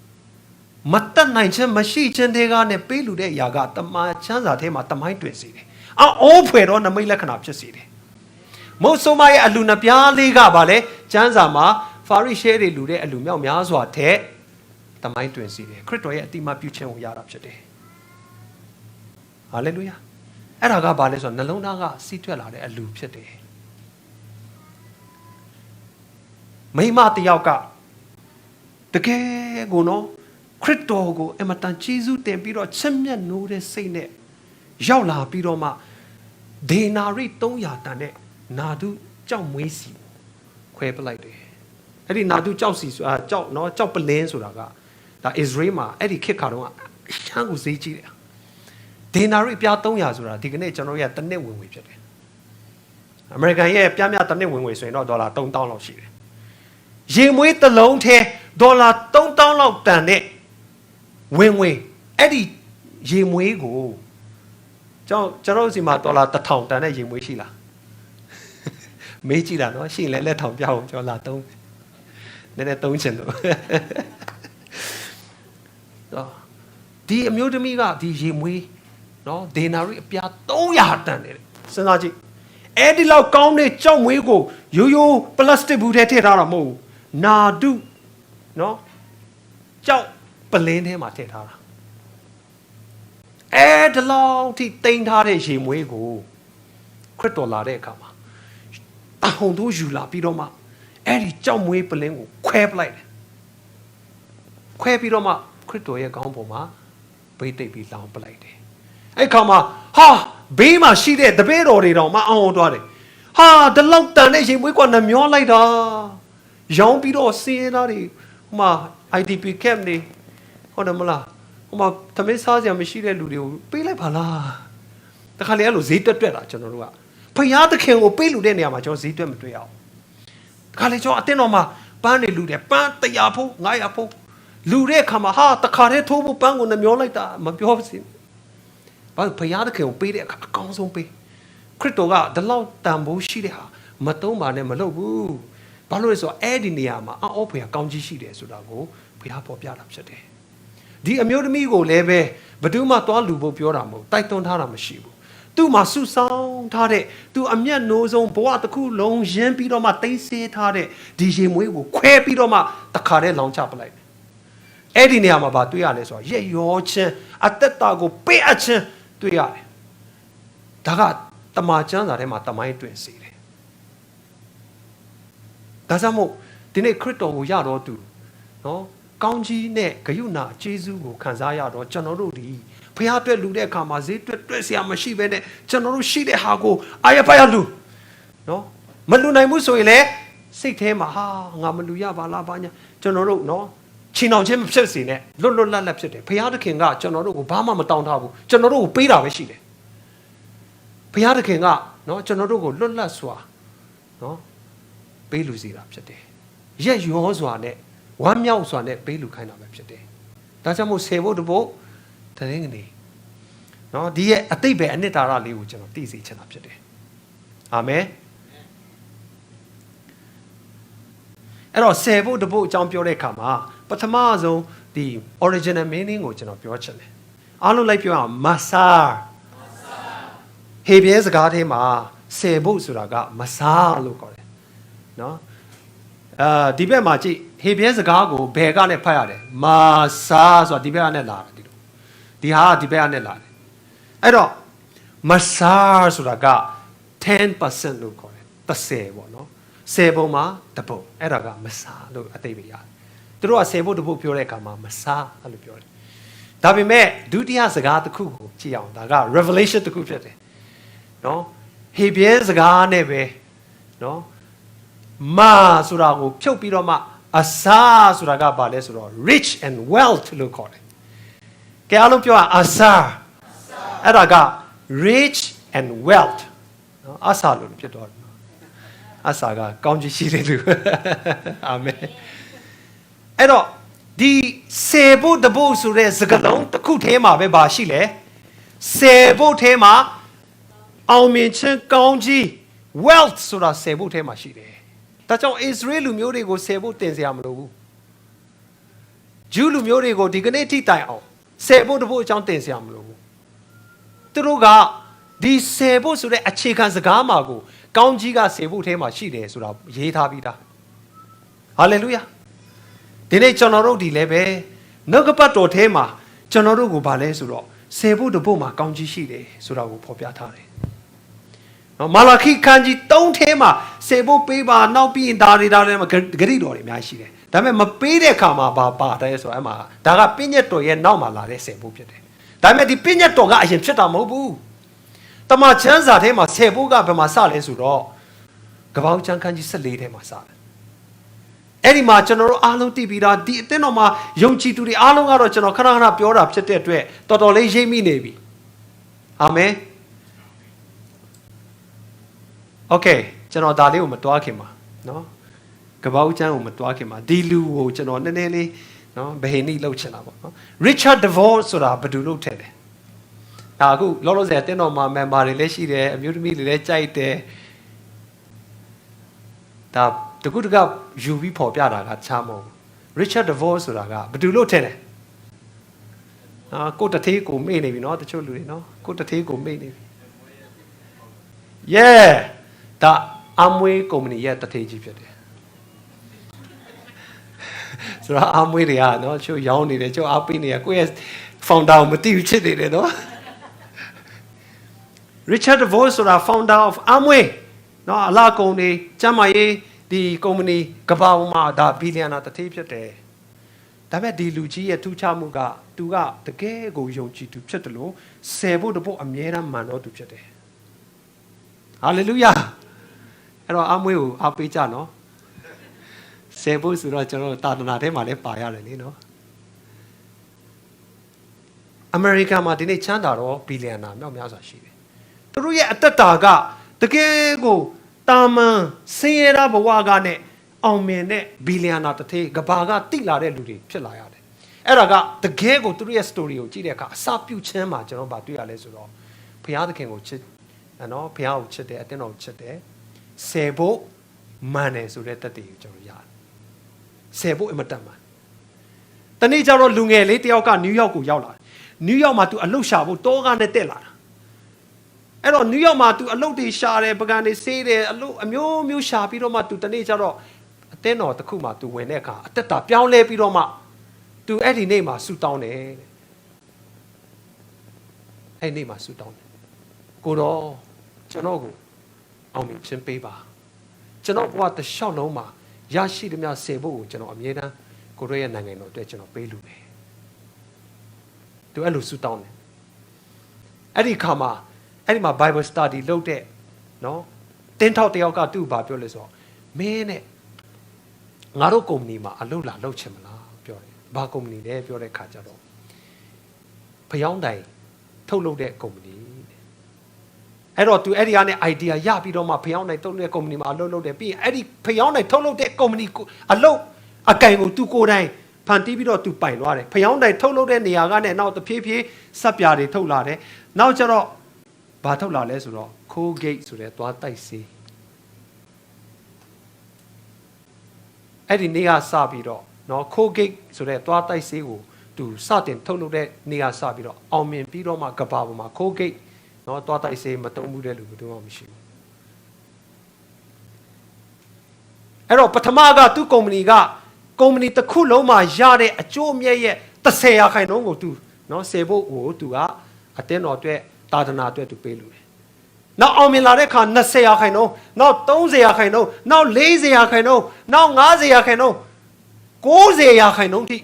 မတတ်နိုင်ခြင်းမရှိခြင်းတွေကနေပေးလူတဲ့အရာကတမန်ချမ်းစာထဲမှာတမိုင်းတွင်စေတယ်ဖွေတော့နမိတ်လက္ခဏာဖြစ်စေတယ်မုတ်ဆိုးမရဲ့အလူနှပြားလေးကပါလေချမ်းစာမှာဖာရိရှဲတွေလူတဲ့အလူမြောက်များစွာတဲ့တမိုင်းတွင်စေတယ်ခရစ်တော်ရဲ့အတိမပြုခြင်းကိုရတာဖြစ်တယ်ဟာလေလုယာအဲ့ဒါကဘာလဲဆိုတော့နှလုံးသားကစီးထွက်လာတဲ့အလူဖြစ်တယ်မိမတယောက်ကတကယ်ကိုနော်ခရစ်တော်ကိုအမတန်ကျေးဇူးတင်ပြီးတော့ချစ်မြတ်နိုးတဲ့စိတ်နဲ့ရောက်လာပြီးတော့မှဒေနာရိ300တန်နဲ့နာဒုကြောက်မွေးစီခွဲပလိုက်တယ်အဲ့ဒီနာဒုကြောက်စီဆိုတာကြောက်နော်ကြောက်ပလင်းဆိုတာကဒါဣသရေလမှာအဲ့ဒီခေတ်ခါတုန်းကရှမ်းကိုဈေးကြီးတယ်ဒေနာရိပြား300ဆိုတာဒီကနေ့ကျွန်တော်ရတနစ်ဝင်ဖြစ်တယ် American ရဲ့ပြမြတစ်နှစ်ဝင်ငွေဆိုရင်တော့ဒေါ်လာ3000လောက်ရှိတယ်ရေမွေးတစ်လုံးထဲဒေါ်လာ3000လောက်တန်တဲ့ဝင်ငွေအဲ့ဒီရေမွေးကိုကျွန်တော်စီမှာဒေါ်လာ1000တန်တဲ့ရေမွေးရှိလားမေးကြည့်တာနော်ရှိရင်လည်းလက်ထောင်ပြအောင်ကျွန်တော်လာသုံးနည်းနည်းသုံးချင်လို့ဒီအမျိုးသမီးကဒီရေမွေးနော်ဒေနာရီအပြား300တန်တယ်စဉ်းစားကြည့်အဲ့ဒီလောက်ကောင်းတဲ့ကြောက်မွေးကိုရိုးရိုးပလတ်စတစ်ဘူးထဲထည့်ထားတာမဟုတ်ဘူးနာဒုနော်ကြောက်ပလင်းထဲမှာထည့်ထားတာအဲ့ဒီလောက်ထိတိမ်ထားတဲ့ရေမွေးကိုခရစ်တော်လာတဲ့အခါမှာအဟုန်တို့ယူလာပြီးတော့မှအဲ့ဒီကြောက်မွေးပလင်းကိုခွဲပလိုက်တယ်ခွဲပြီးတော့မှခရစ်တော်ရဲ့ခေါင်းပေါ်မှာဗိတ်သိပ်ပြီးလောင်းပလိုက်တယ်အဲ့ခါမှာဟာဘေးမှာရှိတဲ့တပည့်တော်တွေတောင်မှအောင်သွားတယ်ဟာဒီလောက်တန်တဲ့ရေမွေးကနှမျောလိုက်တာရောင်းပြီးတော့စင်းရသားတွေဟိုမှာ IDP camp နေဟုတ်တယ်မလားဟိုမှာသမင်းစားစရာမရှိတဲ့လူတွေကိုပေးလိုက်ပါလားတခါလေအဲ့လိုဈေးတွက်တာကျွန်တော်တို့ကဖယားသခင်ကိုပေးလူတဲ့နေရာမှာကျွန်တော်ဈေးတွက်မတွေ့အောင်တခါလေကျွန်တော်အတင်းတော်မှာပန်းနေလူတယ်ပန်း100ဖို့900ဖို့လူတဲ့အခါမှာဟာတခါတည်းထိုးဖို့ပန်းကိုနှမျောလိုက်တာမပြောပါစေဘာလို့ဖယားသခင်ကိုပေးတဲ့အခါအကောင်းဆုံးပေးခရစ်တော်ကဒီလောက်တန်ဖိုးရှိတဲ့ဟာမသုံးပါနဲ့မလုပ်ဘူးဘာလို့လဲဆိုတော့အဲ့ဒီနေရာမှာအော်ဖယားကောင်းကြီးရှိတယ်ဆိုတာကိုဖယားပေါ်ပြတာဖြစ်တယ်ဒီအမျိုးသမီးကိုလည်းပဲဘယ်သူမှသွားလူဖို့ပြောတာမဟုတ်တိုက်တွန်းထားတာမရှိဘူးသူ့မှာစုဆောင်ထားတဲ့သူအမျက်နှိုးဆုံးဘဝတစ်ခုလုံးရင်းပြီးတော့မှတိတ်ဆေးထားတဲ့ဒီရေမွေးကိုခွဲပြီးတော့မှတခါတည်းလောင်ချပလိုက်အဲ့ဒီနေရာမှာဗာတွေ့ရလဲဆိုတော့ရက်ရောချင်းအသက်တာကိုပေးအပ်ခြင်းတွေ့ရတယ်ဒါကတမန်ကျမ်းစာထဲမှာတမိုင်းတွင်စေတယ်ဒါကြောင့်မို့ဒီနေ့ခရစ်တော်ကိုရတော့သူနော်ကောင်းကြီးနဲ့ဂရုဏာကျေးဇူးကိုခံစားရတော့ကျွန်တော်တို့ဒီဖခင်အတွက်လူတဲ့အခါမှာဈေးတွက်เสียမရှိဘဲနဲ့ကျွန်တော်တို့ရှိတဲ့ဟာကိုအာရပါရလူနော်မလူနိုင်ဘူးဆိုရင်လည်းစိတ်ထဲမှာဟာငါမလူရပါလားဘာညာကျွန်တော်တို့နော်ချီနှောင်ခြင်းမဖြစ်စေနဲ့လွတ်လပ်ဖြစ်တယ်ဖခင်သခင်ကကျွန်တော်တို့ကိုဘာမှမတောင်းထားဘူးကျွန်တော်တို့ကိုပေးတာပဲရှိတယ်ဖခင်သခင်ကနော်ကျွန်တော်တို့ကိုလွတ်လပ်စွာနော်ပေးလူစီတာဖြစ်တယ်ရက်ရောစွာနဲ့ဝမ်းမြောက်စွာနဲ့ပေးလူခိုင်းတာပဲဖြစ်တယ်ဒါကြောင့်မို့ဆယ်ဖို့တဖို့တရင်ကနေနော်ဒီရဲ့အတိတ်ပဲအနှစ်သာရလေးကိုကျွန်တော်သိစေချင်တာဖြစ်တယ်အာမင်အဲ့တော့ဆယ်ဖို့တဖို့အကြောင်းပြောတဲ့အခါမှာပထမဆုံးဒီ original meaning ကိုကျွန်တော်ပြောချင်တယ်အားလုံးလိုက်ပြောအောင်မဆာဟေဘရဲစကားထဲမှာဆယ်ဖို့ဆိုတာကမဆာလို့ခေါ်တယ်နော်ဒီဘက်မှာကြည့်ဟေဘရဲစကားကိုဘယ်ကနဲ့ဖတ်ရတယ်မာဆာဆိုတာဒီဘက်ကနဲ့လာတယ်ဒီဟာဒီဘက်ကနဲ့လာတယ်အဲ့တော့မဆာဆိုတာက 10% လို့ခေါ်တယ်30ပေါ့နော်10ပုံမှာတပုတ်အဲ့ဒါကမဆာလို့အသိပေးရတယ်သူတို့က10ပုတ်တပုတ်ပြောတဲ့အခါမှာမဆာအဲ့လိုပြောတယ်ဒါပေမဲ့ဒုတိယစကားတစ်ခုကိုကြည့်အောင်ဒါက revelation တစ်ခုဖြစ်တယ်နော်ဟေဘရဲစကားနဲ့ပဲနော်မာဆိုတာကိုဖြုတ်ပြီးတော့မှအစာဆိုတာကဘာလဲဆိုတော့ rich and wealth လို့ခေါ်တယ်ကဲအားလုံးပြောအစာအဲ့ဒါက rich and wealth နော်အစာလို့ဖြစ်တော့အစာကကောင်းချီးရှိတယ်လို့အာမင်အဲ့တော့ဒီစေဖို့တဖို့ဆိုတဲ့စကားလုံးတစ်ခုထဲမှာပဲပါရှိလေစေဖို့ထဲမှာအောင်မြင်ခြင်းကောင်းကြီး wealth ဆိုတာစေဖို့ထဲမှာရှိတယ်ဒါကြောင့် Israel လူမျိုးတွေကိုဆယ်ဖို့တင်စရာမလိုဘူးဂျူးလူမျိုးတွေကိုဒီကနေ့ထိတိုင်အောင်ဆယ်ဖို့တဖို့အကြောင်းတင်စရာမလိုဘူးသူတို့ကဒီဆယ်ဖို့ဆိုတဲ့အခြေခံစကားမှာကိုကောင်းကြီးကဆယ်ဖို့ထဲမှာရှိတယ်ဆိုတာရေးထားပြီးသားဟာလေလုယာဒီနေ့ကျွန်တော်တို့ဒီလည်းပဲနှုတ်ကပတ်တော်ထဲမှာကျွန်တော်တို့ကိုဗာလဲဆိုတော့ဆယ်ဖို့တဖို့မှာကောင်းကြီးရှိတယ်ဆိုတာကိုဖော်ပြထားတယ်မာလာခိခန်းကြီး3ထဲမှာစေဖို့ပေးပါနောက်ပြီးရင်ဒါတွေမှာဂရိတော်တွေအများကြီးရှိတယ်ဒါပေမဲ့မပေးတဲ့အခါမှာပါတယ်ဆိုတော့အဲ့မှာဒါကပြည့်ညတ်တော်ရဲ့နောက်မှာလာတဲ့စေဖို့ဖြစ်တယ်ဒါပေမဲ့ဒီပြည့်ညတ်တော်ကအရင်ဖြစ်တာမဟုတ်ဘူးတမန်ကျမ်းစာထဲမှာစေဖို့ကဘယ်မှာစလဲဆိုတော့ကပောက်ကျမ်းခန်းကြီး14ထဲမှာစတယ်အဲ့ဒီမှာကျွန်တော်တို့အားလုံးသိပြီးသားဒီအသင်းတော်မှာယုံကြည်သူတွေအားလုံးကတော့ကျွန်တော်ခဏပြောတာဖြစ်တဲ့အတွက်တော်တော်လေးရိပ်မိနေပြီအာမင် Okay ကျွန်တော်ဒါလေးကိုမတွားခင်ပါနော်ကပောက်ချမ်းကိုမတွားခင်ပါဒီလူကိုကျွန်တော်နည်းနည်းလေးနော်ဘယ်နည်းလောက်ချင်တာပေါ့နော် Richard DeVos ဆိုတာဘယ်သူလုပ်ထည့်တယ်ဒါအခုလောလောဆယ်အတင်းတော်မှာ member တွေလည်းရှိတယ်အမျိုးသမီးတွေလည်းကြိုက်တယ်ဒါတကူတကယူပြီးပေါ်ပြတာကချားမဟုတ် Richard DeVos ဆိုတာကဘယ်သူလုပ်ထည့်တယ်ကိုတသေးကိုမေ့နေပြီနော်တချို့လူတွေနော်ကိုတသေးကိုမေ့နေပြီ Yeah ဒါအမွေးကုမ္ပဏီရဲ့တသေးကြီးဖြစ်တယ်ဆိုတော့အမွေးတွေကနော်ချို့ရောင်းနေတယ်ချို့အားပေးနေရကိုယ့်ရဲ့ founder ကိုမသိဘူးဖြစ်နေတယ်နော် Richard DeVos ဆိုတာ founder of Amway နော်အလားကုန်နေကျမ်းမာရေးဒီကုမ္ပဏီကမ္ဘာမှာဒါဘီလီယံနာတသေးဖြစ်တယ်ဒါပေမဲ့ဒီလူကြီးရဲ့ထူးခြားမှုကသူကတကယ်ကိုယုံကြည်သူဖြစ်တယ်လို့ဆယ်ဖို့တဖို့အမြဲတမ်းမှန်တော့သူဖြစ်တယ်ဟာလေလုယာအဲ့တော့အမွေးကိုအားပေးကြနော်ဆယ်ဖို့ဆိုတော့ကျွန်တော်တာသနာထဲမှာလည်းပါရတယ်လေနော်အမေရိကန်မှာဒီနေ့ချမ်းသာတော့ဘီလီယံနာမြောက်များစွာရှိတယ်သူတို့ရဲ့အသက်တာကတကယ်ကိုတာမန်ဆင်းရဲတဲ့ဘဝကနဲ့အောင်မြင်တဲ့ဘီလီယံနာတစ်သေးကဘာကတိလာတဲ့လူတွေဖြစ်လာရတယ်အဲ့ဒါကတကယ်ကိုသူတို့ရဲ့ story ကိုကြည့်တဲ့အခါအစပြုခြင်းမှာကျွန်တော်ဗာတွေ့ရလဲဆိုတော့ဘုရားသခင်ကိုချစ်နော်ဘုရားကိုချစ်တယ်အတင်းတော်ကိုချစ်တယ်ဆယ်ဖို့မှန်တယ်ဆိုတဲ့တက်တည်ကိုကျွန်တော်ရတယ်ဆယ်ဖို့အမတတ်မှန်တနေ့ကျတော့လူငယ်လေးတယောက်ကနယူးယောက်ကိုရောက်လာတယ်နယူးယောက်မှာသူအလုပ်ရှာဖို့တောကားနဲ့တက်လာတာအဲ့တော့နယူးယောက်မှာသူအလုပ်တွေရှာတယ်ပကံတွေဆေးတယ်အလုပ်အမျိုးမျိုးရှာပြီးတော့မှသူတနေ့ကျတော့အတင်းတော်တစ်ခုမှသူဝင်တဲ့အခါအသက်တာပြောင်းလဲပြီးတော့မှသူအဲ့ဒီနေ့မှာဆူတောင်းတယ်အဲ့ဒီနေ့မှာဆူတောင်းတယ်ကိုတော့ကျွန်တော်ကိုအောင်မြင်ခြင်းပေးပါကျွန်တော်ဘဝတစ်လျှောက်လုံးမှာရရှိသမျှစေဖို့ကိုကျွန်တော်အမြဲတမ်းကိုတို့ရဲ့နိုင်ငံတော်အတွက်ကျွန်တော်ပေးလို့တယ်သူအဲ့လိုဆူတောင်းတယ်အဲ့ဒီခါမှာအဲ့ဒီမှာ Bible study လုပ်တဲ့နော်တင်းထောက်တယောက်ကသူ့ကိုပြောလဲဆိုတော့မင်းနဲ့ငါတို့ကုမ္ပဏီမှာအလုပ်လာလုပ်ချင်မလားပြောတယ်ဘာကုမ္ပဏီလဲပြောတဲ့ခါကျတော့ဖျောင်းတိုင်ထုတ်လုပ်တဲ့ကုမ္ပဏီအဲ့တော့သူအဲ့ဒီကနေ idea ရပြီးတော့မှဖျောင်းတိုင်ထုတ်လုပ်တဲ့ကုမ္ပဏီမှာအလုပ်လုပ်တယ်ပြီးရင်အဲ့ဒီဖျောင်းတိုင်ထုတ်လုပ်တဲ့ကုမ္ပဏီအလုပ်အကင်ကိုသူကိုယ်တိုင်ဖန်တီးပြီးတော့သူပိုင်သွားတယ်ဖျောင်းတိုင်ထုတ်လုပ်တဲ့နေရာကနဲ့နောက်တဖြည်းဖြည်းစက်ပြားတွေထုတ်လာတယ်နောက်ကျတော့ဘာထုတ်လာလဲဆိုတော့ Colgate ဆိုတဲ့သွားတိုက်ဆေးအဲ့ဒီနေရာစပြီးတော့နော် Colgate ဆိုတဲ့သွားတိုက်ဆေးကိုသူစတင်ထုတ်လုပ်တဲ့နေရာစပြီးတော့အောင်မြင်ပြီးတော့မှကဘာပေါ်မှာ Colgate နော်သွားတိုက်ဆေးမတုံးဘူးတဲ့လူဘယ်သူမှမရှိဘူးအဲ့တော့ပထမကသူ့ကုမ္ပဏီတစ်ခုလုံးမှာရတဲ့အကျိုးအမြတ်ရဲ့30%ကိုသူနော်ဆယ်ဖို့ကိုသူကအတင်းတော်အတွက်တာဒနာအတွက်သူပေးလို့တယ်နောက်အောင်မြင်လာတဲ့အခါ20%နောက်30%နောက်40%နောက်50% 90%ထိ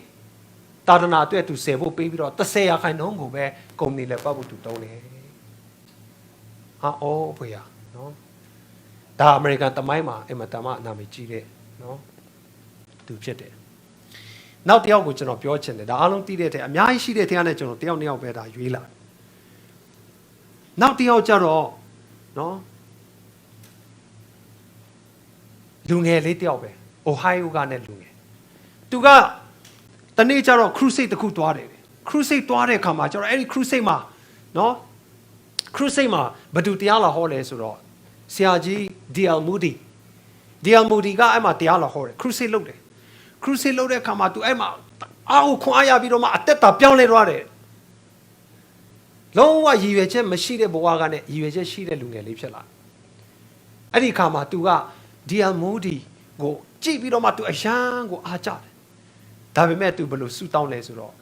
တာဒနာအတွက်သူဆယ်ဖို့ပေးပြီးတော့30%ကိုပဲကုမ္ပဏီလည်းပတ်ဖို့သူတုံးတယ်ဟာအော်ဘွေရနော်ဒါအမေရိကန်တမိုင်းမှာအင်မတန်မှအနာမည်ကြီးတဲ့နော်သူဖြစ်တယ်နောက်တစ်ယောက်ကိုကျွန်တော်ပြောချင်တယ်ဒါအားလုံးသိတဲ့တဲ့အများကြီးရှိတဲ့တရားနဲ့ကျွန်တော်တယောက်နှစ်ယောက်ပဲဒါရွေးလာနောက်တစ်ယောက်ကျတော့နော်လူငယ်လေးတယောက်ပဲ Ohio ကနဲ့လူငယ်သူကတနေ့ကျတော့ crusade တစ်ခုသွားတယ် crusade သွားတဲ့အခါမှာကျတော့အဲ့ဒီ crusade မှာနော် crusade မှာဘယ်သူတရားလာဟောလဲဆိုတော့ဆရာကြီး D.L. Moody ကအဲ့မှာတရားလာဟောတယ် crusade လုပ်တယ်crusade လုပ်တဲ့အခါမှာသူအဲ့မှာအားကိုခွန်အားရပြီးတော့မှအသက်တာပြောင်းလဲသွားတယ်လုံးဝရည်ရွယ်ချက်မရှိတဲ့ဘဝကနဲ့ရည်ရွယ်ချက်ရှိတဲ့လူငယ်လေးဖြစ်လာအဲ့ဒီအခါမှာသူက D.L. Moody ကိုကြည့်ပြီးတော့မှသူအယံကိုအားကြတယ်ဒါပေမဲ့သူဘယ်လိုဆူတောင်းလဲဆိုတော့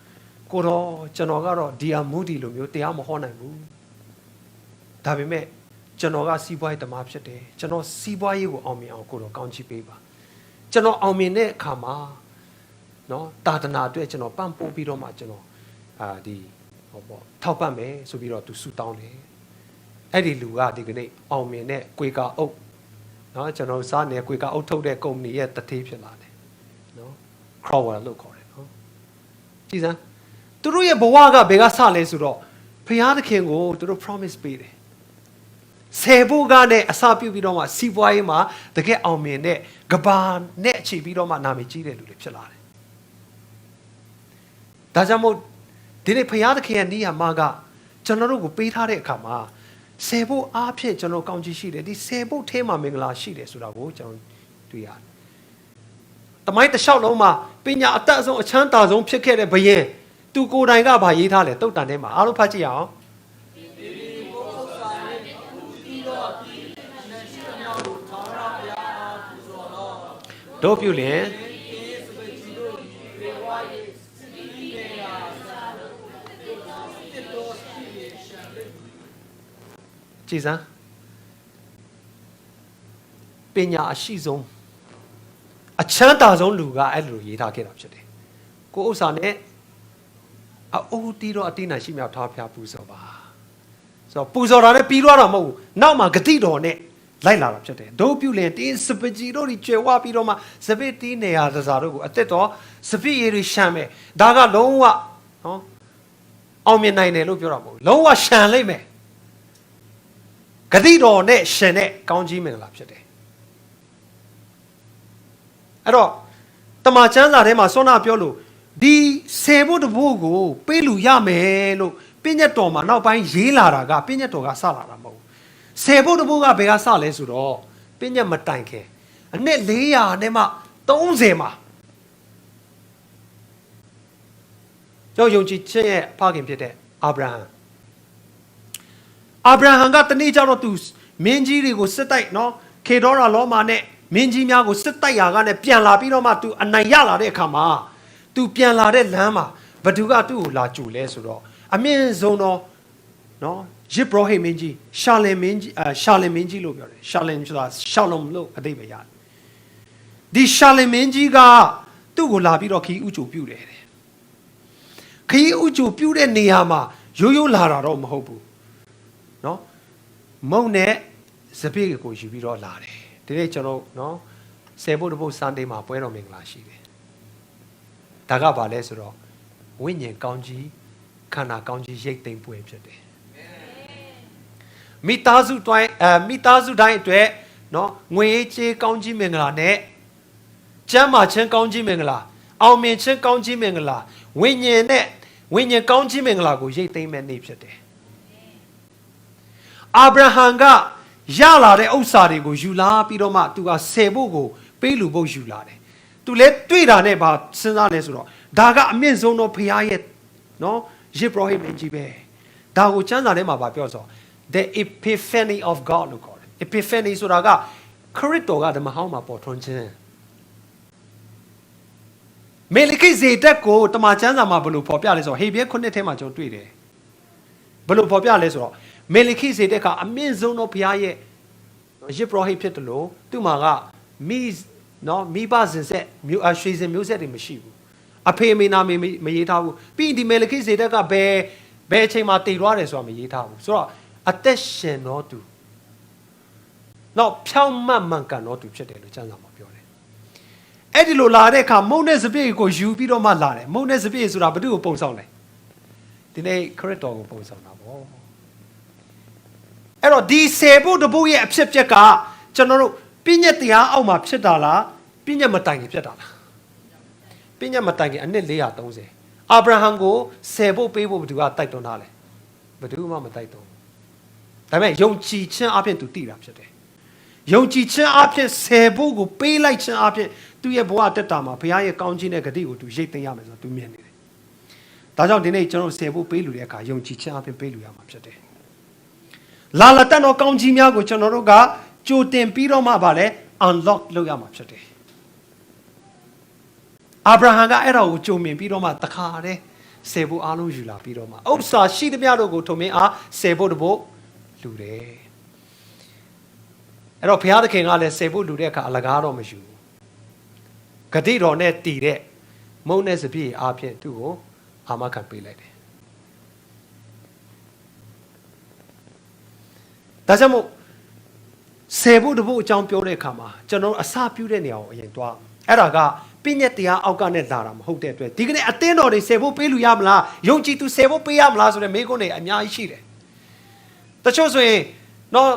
ကိုတော့ကျွန်တော်ကတော့ D.L. Moody လိုမျိုးတရားမဟောနိုင်ဘူးဒါပေမဲ့ကျွန်တော်ကစီးပွားရေးသမားဖြစ်တယ်ကျွန်တော်စီးပွားရေးကိုအောင်မြင်အောင်ကိုတော့ကောင်းချီးပေးပါကျွန်တော်အောင်မြင်တဲ့အခါမှာနော်တာဒနာအတွက်ကျွန်တော်ပံ့ပိုးပြီးတော့မှကျွန်တော်ဒီဟောပေါ့ထောက်ပံ့မယ်ဆိုပြီးတော့သူဆူတောင်းတယ်အဲ့ဒီလူကဒီကနေ့အောင်မြင်တဲ့ကွေကာအုပ်နော်ကျွန်တော်စားနေကွေကာအုပ်ထုတ်တဲ့ကုမ္ပဏီရဲ့တထေးဖြစ်လာတယ်နော် Crower လို့ခေါ်တယ်နော်ကြည်စမ်းသူတို့ရဲ့ဘဝကဘယ်ကစလဲဆိုတော့ဘုရားသခင်ကိုသူတို့ promise ပေးတယ် 10ဘုတ်ကနဲ့အစာပြုတ်ပြီးတော့မှစီးပွားရေးမှာတကယ်အောင်မြင်တဲ့ကဘာနဲ့အခြေပြီးတော့မှနာမည်ကြီးတဲ့လူတွေဖြစ်လာတယ်ဒါကြောင့်မို့ဒီနေ့ဖခင်သခင်ရဲ့နေရာမှာကကျွန်တော်တို့ကိုပေးထားတဲ့အခါမှာ10ဘုတ်အားဖြင့်ကျွန်တော်ကောင်းချီးရှိတယ်ဒီ10ဘုတ်ထဲမှာမင်္ဂလာရှိတယ်ဆိုတာကိုကျွန်တော်တွေ့ရတယ်တမိုင်းတစ်လျှောက်လုံးမှာပညာအသက်ဆုံးအချမ်းသာဆုံးဖြစ်ခဲ့တဲ့ဘုရင်သူကိုယ်တိုင်ကဗာရေးထားတယ်တုတ်တန်ထဲမှာအားလုံးဖတ်ကြည့်အောင်တို့ပြုလင်ကြည်စမ်းပညာအရှိဆုံးအချမ်းသာဆုံးလူကအဲ့လိုရေးထားခဲ့တာဖြစ်တယ်ကိုဥစ္စာနဲ့အိုးတီးတော့အတိနိုင်ရှိမြောက်ထားဖျားပူဇော်ပါဆိုတော့ပူဇော်တာနဲ့ပြီးတော့မဟုတ်ဘူးနောက်မှာဂတိတော်နဲ့လိုက်လာတာဖြစ်တယ်တို့ပြုလင်တင်းစပကြီးတို့တွေကျွဲဝပြီးတော့မှစပစ်တီးနေရသစားတို့ကိုအသက်တော်စပစ်ရည်တွေရှမ်းမယ်ဒါကလုံးဝနော်အောင်မြင်နိုင်တယ်လို့ပြောတာမဟုတ်ဘူးလုံးဝရှမ်းလိုက်မယ်ဂတိတော်နဲ့ရှင်တဲ့ကောင်းကြီးမင်္ဂလာဖြစ်တယ်အဲ့တော့တမန်ကျမ်းစာထဲမှာစောနာပြောလို့ဒီ10ဘုတ်တဘို့ကိုပေးလူရမယ်လို့ပြည့်ညတ်တော်မှာနောက်ပိုင်းရေးလာတာကပြည့်ညတ်တော်ကစလာတာမဟုတ်ဘူး10ဘုတ်တဘို့ကဘယ်ကစလဲဆိုတော့ပြည့်ညတ်မတိုင်ခင်အနှစ်400နဲ့မှ30မှာကျွန်တော်ယုံကြည်ခြင်းရဲ့ဖခင်ဖြစ်တဲ့အာဗြဟံကတနေ့ကျတော့သူမင်းကြီးတွေကိုစစ်တိုက်နော်ခေဒေါရာလောမာနဲ့မင်းကြီးများကိုစစ်တိုက်ရာကနေပြန်လာပြီးတော့မှသူအနိုင်ရလာတဲ့အခါမှာသူပြန်လာတဲ့လမ်းမှာဘသူကသူ့ကိုလာကြိုလဲဆိုတော့အမြင့်ဆုံးတော့နော်ယစ်ဘရဟိမင်းကြီးရှာလင်မင်းကြီးလို့ပြောတယ်ရှာလင်ဆိုတာရှောက်လုံးလို့အတိတ်ပဲရတယ်ဒီရှာလင်မင်းကြီးကသူ့ကိုလာပြီးတော့ခီးဥကြိုပြုတ်တယ်ခီးဥကြိုပြုတ်တဲ့နေရာမှာရိုးရိုးလာတာတော့မဟုတ်ဘူးနော်မုံနဲ့စပည့်ကိုယူပြီးတော့လာတယ်ဒီနေ့ကျွန်တော်နော်10ဘုတ်တဘုတ်စံဒေးမှာပွဲတော်မင်္ဂလာရှိတယ်ဒါကဘာလဲဆိုတော့ဝိညာဉ်ကောင်းကြီးခန္ဓာကောင်းကြီးရိတ်သိမ်းပွဲဖြစ်တယ်မိသားစုတိုင်းအတွက်နော်ငွေကြေးကောင်းကြီးမင်္ဂလာနဲ့ကျမ်းမာခြင်းကောင်းကြီးမင်္ဂလာအောင်မြင်ခြင်းကောင်းကြီးမင်္ဂလာဝိညာဉ်ကောင်းကြီးမင်္ဂလာကိုရိတ်သိမ်းမဲ့နေ့ဖြစ်တယ်အာဗြဟံကရလာတဲ့ဥစ္စာတွေကိုယူလာပြီးတော့မှသူက10ဘုတ်ကိုပေးလူဘုတ်ယူလာတယ်သူလည်းတွေ့တာနဲ့ဘာစဉ်းစားလဲဆိုတော့ဒါကအမြင့်ဆုံးသောဖခင်ရဲ့နော်ယေဘရဟိမင်းကြီးပဲဒါကိုကျမ်းစာထဲမှာပြောဆို the epiphany of God လို့ခေါ်တယ် epiphany ဆိုတာကခရစ်တော်ကဓမ္မဟောင်းမှာပေါ်ထွန်းခြင်းမေလခိဇေဒက်ကိုတမန်ကျမ်းစာမှာဘယ်လိုဖော်ပြလဲဆိုတော့ဟေဘရဲ9ထဲမှာကျွန်တော်တွေ့တယ်ဘယ်လိုဖော်ပြလဲဆိုတော့မေလခိဇေဒက်ကအမြင့်ဆုံးသောဘုရားရဲ့ယေဘရဟိဖြစ်တယ်လို့သူ့မှာကမိဘစင်ဆက်မျိုးရွှေစင်မျိုးဆက်တွေမရှိဘူးအဖေအမေနာမေမရေးထားဘူးပြီးရင်ဒီမေလခိဇေဒက်ကဘယ်အချိန်မှာတည်သွားတယ်ဆိုတာမရေးထားဘူးဆိုတော့အသက်ရှင်တော်သူတော့ဖြောင့်မတ်မှန်ကန်တော်သူဖြစ်တယ်လို့ကျမ်းစာမှာပြောတယ်အဲ့ဒီလိုလာတဲ့အခါမုန်နဲ့စပြည့်ကိုယူပြီးတော့မှလာတယ်မုန်နဲ့စပြည့်ဆိုတာဘယ်သူ့ကိုပုံဆောင်လဲဒီနေ့ခရစ်တော်ကိုပုံဆောင်တာပေါ့အဲ့တော့ဒီ10ဘုတ်တဘုတ်ရဲ့အဖြစ်ပြက်ကကျွန်တော်တို့ပြည့်ညက်တရားအောက်မှာဖြစ်တာလားပြည့်ညက်မတိုင်ခင်ဖြစ်တာလားပြည့်ညက်မတိုင်ခင်အနှစ်430အာဗြဟံကို10ဘုတ်ပေးဖို့ဘယ်သူကတိုက်တွန်းထားလဲဘယ်သူမှမတိုက်တွန်းဒါပေမဲ့ယုံကြည်ခြင်းအပြင်သူတည်တာဖြစ်တယ်ယုံကြည်ခြင်းအပြင်10ဘုတ်ကိုပေးလိုက်ခြင်းအပြင်သူ့ရဲ့ဘဝတက်တာမှာဘုရားရဲ့ကောင်းခြင်းနဲ့ဂတိကိုသူရိတ်သိမ်းရမယ်ဆိုတော့သူမြင်နေတယ်ဒါကြောင့်ဒီနေ့ကျွန်တော်10ဘုတ်ပေးလူတဲ့အခါယုံကြည်ခြင်းအပြင်ပေးလူရမှာဖြစ်တယ်လာလတန်တော်ကောင်းကြီးများကိုကျွန်တော်တို့ကကြိုတင်ပြီးတော့မှဗာလဲ unlock လုပ်ရမှာဖြစ်တယ်အာဗြဟံကအဲ့ဒါကိုကြုံမြင်ပြီးတော့မှတခါတည်း10ဘုတ်အားလုံးယူလာပြီးတော့မှဥစ္စာရှိသမျှတို့ကိုထုံမင်းအား10ဘုတ်တဘုတ်လူတယ်အဲ့တော့ဘုရားသခင်ကလည်း10ဘုတ်လူတဲ့အခါအလကားတော့မယူဂတိတော်နဲ့တည်တဲ့မုန်းတဲ့စပြည့်အားဖြင့်သူ့ကိုအာမခံပေးလိုက်တယ်ဒါကြောင့်မို့10ဘုတ်တဘုတ်အကြောင်းပြောတဲ့အခါမှာကျွန်တော်အစပြုတဲ့နေရာကိုအရင်သွားအဲ့ဒါကပြည့်ညက်တရားအောက်ကနဲ့လာတာမဟုတ်တဲ့အတွက်ဒီကနေ့အသင်းတော်တွေ10ဘုတ်ပေးလူရမလားယုံကြည်သူ10ဘုတ်ပေးရမလားဆိုတဲ့မေးခွန်းတွေအများကြီးရှိတယ်တချို့ဆိုရင်တော့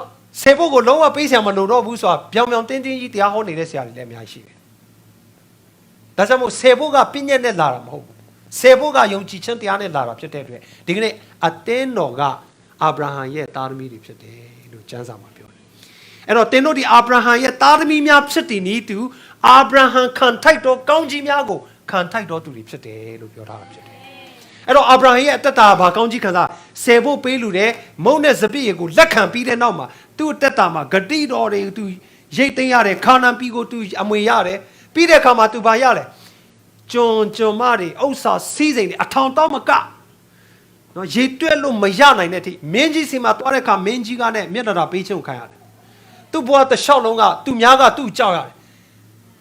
ဆေဖို့ကိုလုံးဝပေးဆရာမလိုတော့ဘူးဆိုတာပြောင်ပြောင်တင်းတင်းကြီးတရားဟောနေတဲ့ဆရာတွေလည်းအများကြီးရှိတယ်ဒါကြောင့်မို့ဆေဖို့ကပြည့်ညက်နဲ့လာတာမဟုတ်ဘူးဆေဖို့ကယုံကြည်ခြင်းတရားနဲ့လာတာဖြစ်တဲ့အတွက်ဒီကနေ့အသင်းတော်ကအာဗြဟံရဲ့သားသမီးတွေဖြစ်တယ်လို့ကျမ်းစာမှာပြောတယ်အဲ့တော့တင်းတို့ဒီအာဗြဟံရဲ့သားသမီးများဖြစ်တည်နည်းတူအာဗြဟံခံထိုက်တော်ကောင်းကြီးများကိုခံထိုက်တော်သူတွေဖြစ်တယ်လို့ပြောထားတာဖြစ်တယ်အဲ့တော့အာဗြဟံရဲ့အသက်တာဘာကောင်းကြီးခံစားဆေဖို့ပေးလူတဲ့မုန်းတဲ့စပစ်ရေကိုလက်ခံပြီးတဲ့နောက်မှာသူ့အသက်တာမှာဂတိတော်တွေသူရိတ်သိမ်းရတယ်ခါနန်ပြည်ကိုသူအမွေရတယ်ပြီးတဲ့အခါမှာသူဘာရလဲကျွန်မတွေဥစ္စာစီးစိမ်တွေအထောင်တောင်းမကနော်ရေတွက်လို့မရနိုင်တဲ့အထိမင်းကြီးစီမှာသွားတဲ့အခါမင်းကြီးကနဲ့မျက်နှာတာပေးချင်းခံရတယ်သူ့ဘဝတစ်လျှောက်လုံးကသူများကသူ့ကြောက်ရတယ်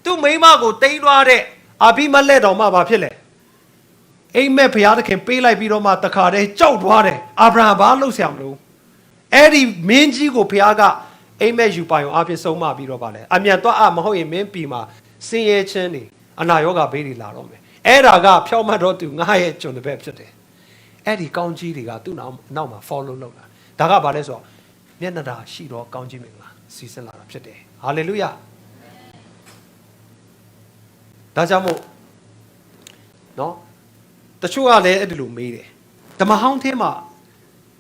သူ့မိန်းမကိုတိမ်းသွားတဲ့အဘိမလက်တော်မှဘာဖြစ်လဲအိမ်မက်ဘုရားသခင်ပေးလိုက်ပြီးတော့မှတခါတည်းကြောက်သွားတယ်အာဗြဟံဘာလုပ်ဆရာမလို့အဲ့ဒီမင်းကြီးကိုဘုရားကအိမ်မက်ယူပိုင်အောင်အပြစ်ဆုံးမပြီးတော့ပါလေအမြန်သွားမဟုတ်ရင်မင်းပြီမှာစင်ရဲချင်းနေအနာရောဂါဘေးတွေလာတော့မယ်အဲ့ဒါကဖြောင့်မတ်တော်သူငါရဲ့ကျွန်တပည့်ဖြစ်တယ်အဲ့ဒီကောင်းကြီးတွေကသူ့နောက်မှာ follow လုပ်လာဒါကဘာလဲဆိုတော့မျက်နှာသာရှိတော့ကောင်းကြီးမင်္ဂလာစီစဉ်လာတာဖြစ်တယ်ဟာလေလုယာဒါကြောင့်မို့နော်တချို့ကလည်းအဲ့ဒီလိုမေးတယ်ဓမ္မဟောင်းထဲမှာ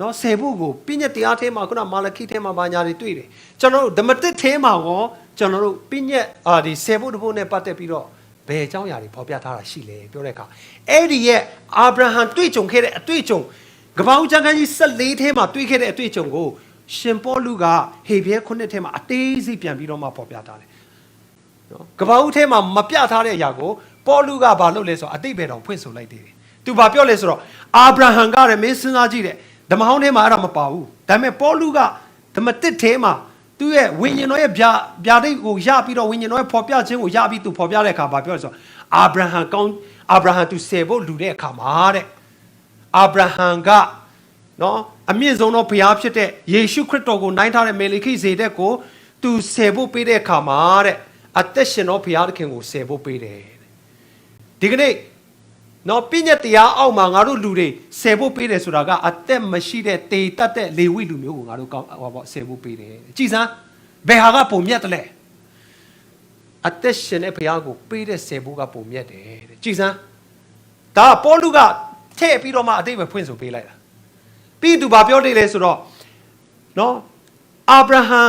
နော်ဆယ်ဖို့ကိုပြည့်ညက်တရားထဲမှာခုနမာလခိထဲမှာဘာညာတွေတွေ့တယ်ကျွန်တော်တို့ဓမ္မတစ်ထဲမှာရောကျွန်တော်တို့ပြည့်ညက်ဒီဆယ်ဖို့တစ်ဖို့နဲ့ပတ်သက်ပြီးတော့ဘယ်အကြောင်းအရာတွေဖော်ပြထားတာရှိလဲပြောတဲ့အခါအဲ့ဒီရဲ့အာဗြဟံတွေ့ကြုံခဲ့တဲ့အတွေ့အကြုံကပ္ပဦးကျမ်းခန်းကြီး14ထဲမှာတွေ့ခဲ့တဲ့အတွေ့အကြုံကိုရှင်ပေါလုကဟေဘရဲ9ထဲမှာအသေးစိတ်ပြန်ပြီးတော့မှဖော်ပြထားတယ်နော်ကပ္ပဦးထဲမှာမပြထားတဲ့အရာကိုပေါလုကဘာလုပ်လဲဆိုတော့အတိတ်ဘယ်တော်ဖွင့်ဆိုလိုက်သေးတယ်သူဘာပြောလဲဆိုတော့အာဗြဟံကလည်းမင်းစဉ်းစားကြည့်တယ်ဓမ္မဟောင်းထဲမှာအဲ့ဒါမပါဘူးဒါပေမဲ့ပေါလုကဓမ္မတစ်ထဲမှာသူ့ရဲ့ဝိညာဉ်တော်ရဲ့ဗျာဒိတ်ကိုရပြီးတော့ဝိညာဉ်တော်ရဲ့ဖော်ပြခြင်းကိုရပြီးသူဖော်ပြတဲ့အခါဘာပြောလဲဆိုတော့အာဗြဟံသူဆယ်ဖို့လူတဲ့အခါမှာတဲ့အာဗြဟံကနော်အမြင့်ဆုံးသောဘုရားဖြစ်တဲ့ယေရှုခရစ်တော်ကိုနိုင်ထားတဲ့မေလိခိဇေဒက်ကိုသူဆယ်ဖို့ပေးတဲ့အခါမှာတဲ့အသက်ရှင်သောဘုရားသခင်ကိုဆယ်ဖို့ပေးတယ်ဒီကနေ့နော်ပြည့်ညက်တရားအောက်မှာငါတို့လူတွေဆယ်ဖို့ပေးတယ်ဆိုတာကအသက်မရှိတဲ့တေတတ်တဲ့လေဝိလူမျိုးကိုငါတို့ဆယ်ဖို့ပေးတယ်ကြည်စမ်းဘယ်ဟာကပုံမြတ်တယ်လဲအသက်ရှင်တဲ့ဘုရားကိုပေးတဲ့ဆယ်ဖို့ကပုံမြတ်တယ်တဲ့ကြည်စမ်းဒါပေါလုကထည့်ပြီးတော့မှအတိတ်ပဲဖွင့်ဆိုပေးလိုက်တာပြီးသူဘာပြောနေလဲဆိုတော့နော်အာဗြဟံ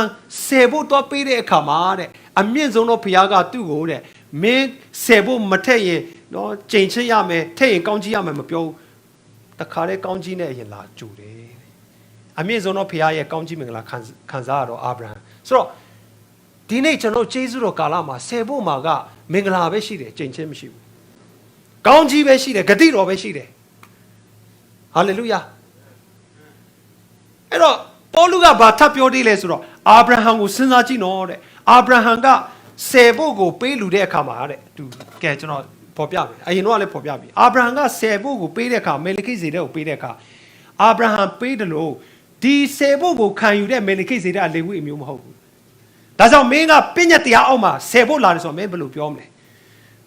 ဆယ်ဖို့တော့ပေးတဲ့အခါမှာတဲ့အမြင့်ဆုံးသောဘုရားကသူ့ကိုတဲ့မင်းဆယ်ဖို့မထက်ရင်နော်ကြိမ်ချရမယ်ထက်ရင်ကောင်းကြီးရမယ်မပြောဘူးတခါတည်းကောင်းကြီးနဲ့အရင်လာကြိုတယ်အမြင့်ဆုံးသောဘုရားရဲ့ကောင်းကြီးမင်္ဂလာခံစားရတော့အာဗြဟံဆိုတော့ဒီနေ့ကျွန်တော်ကျေးဇူးတော်ကာလမှာဆယ်ဖို့မှာကမင်္ဂလာပဲရှိတယ်ကြိမ်ချင်းမရှိဘူးကောင်းကြီးပဲရှိတယ်ဂတိတော်ပဲရှိတယ်ဟာလေလုယာအဲ့တော့ပေါလုကဘာထပ်ပြောသေးလဲဆိုတော့အာဗြဟံကိုစဉ်းစားကြည့်နော်တဲ့အာဗြဟံကဆယ်ဖို့ကိုပေးလူတဲ့အခါမှာတဲ့သူကဲကျွန်တော်ဖော်ပြမယ်အရင်တော့လည်းဖော်ပြပြီအာဗြဟံကဆယ်ဖို့ကိုပေးတဲ့အခါမေလိခိဇေဒက်ကိုပေးတဲ့အခါအာဗြဟံပေးတယ်လို့ဒီဆယ်ဖို့ကိုခံယူတဲ့မေလိခိဇေဒက်လေဝိအမျိုးမဟုတ်ဘူးဒါကြောင့်မင်းကပြည့်ညက်တရားအောက်မှာဆယ်ဖို့လာတယ်ဆိုတော့မင်းဘယ်လိုပြောမလဲ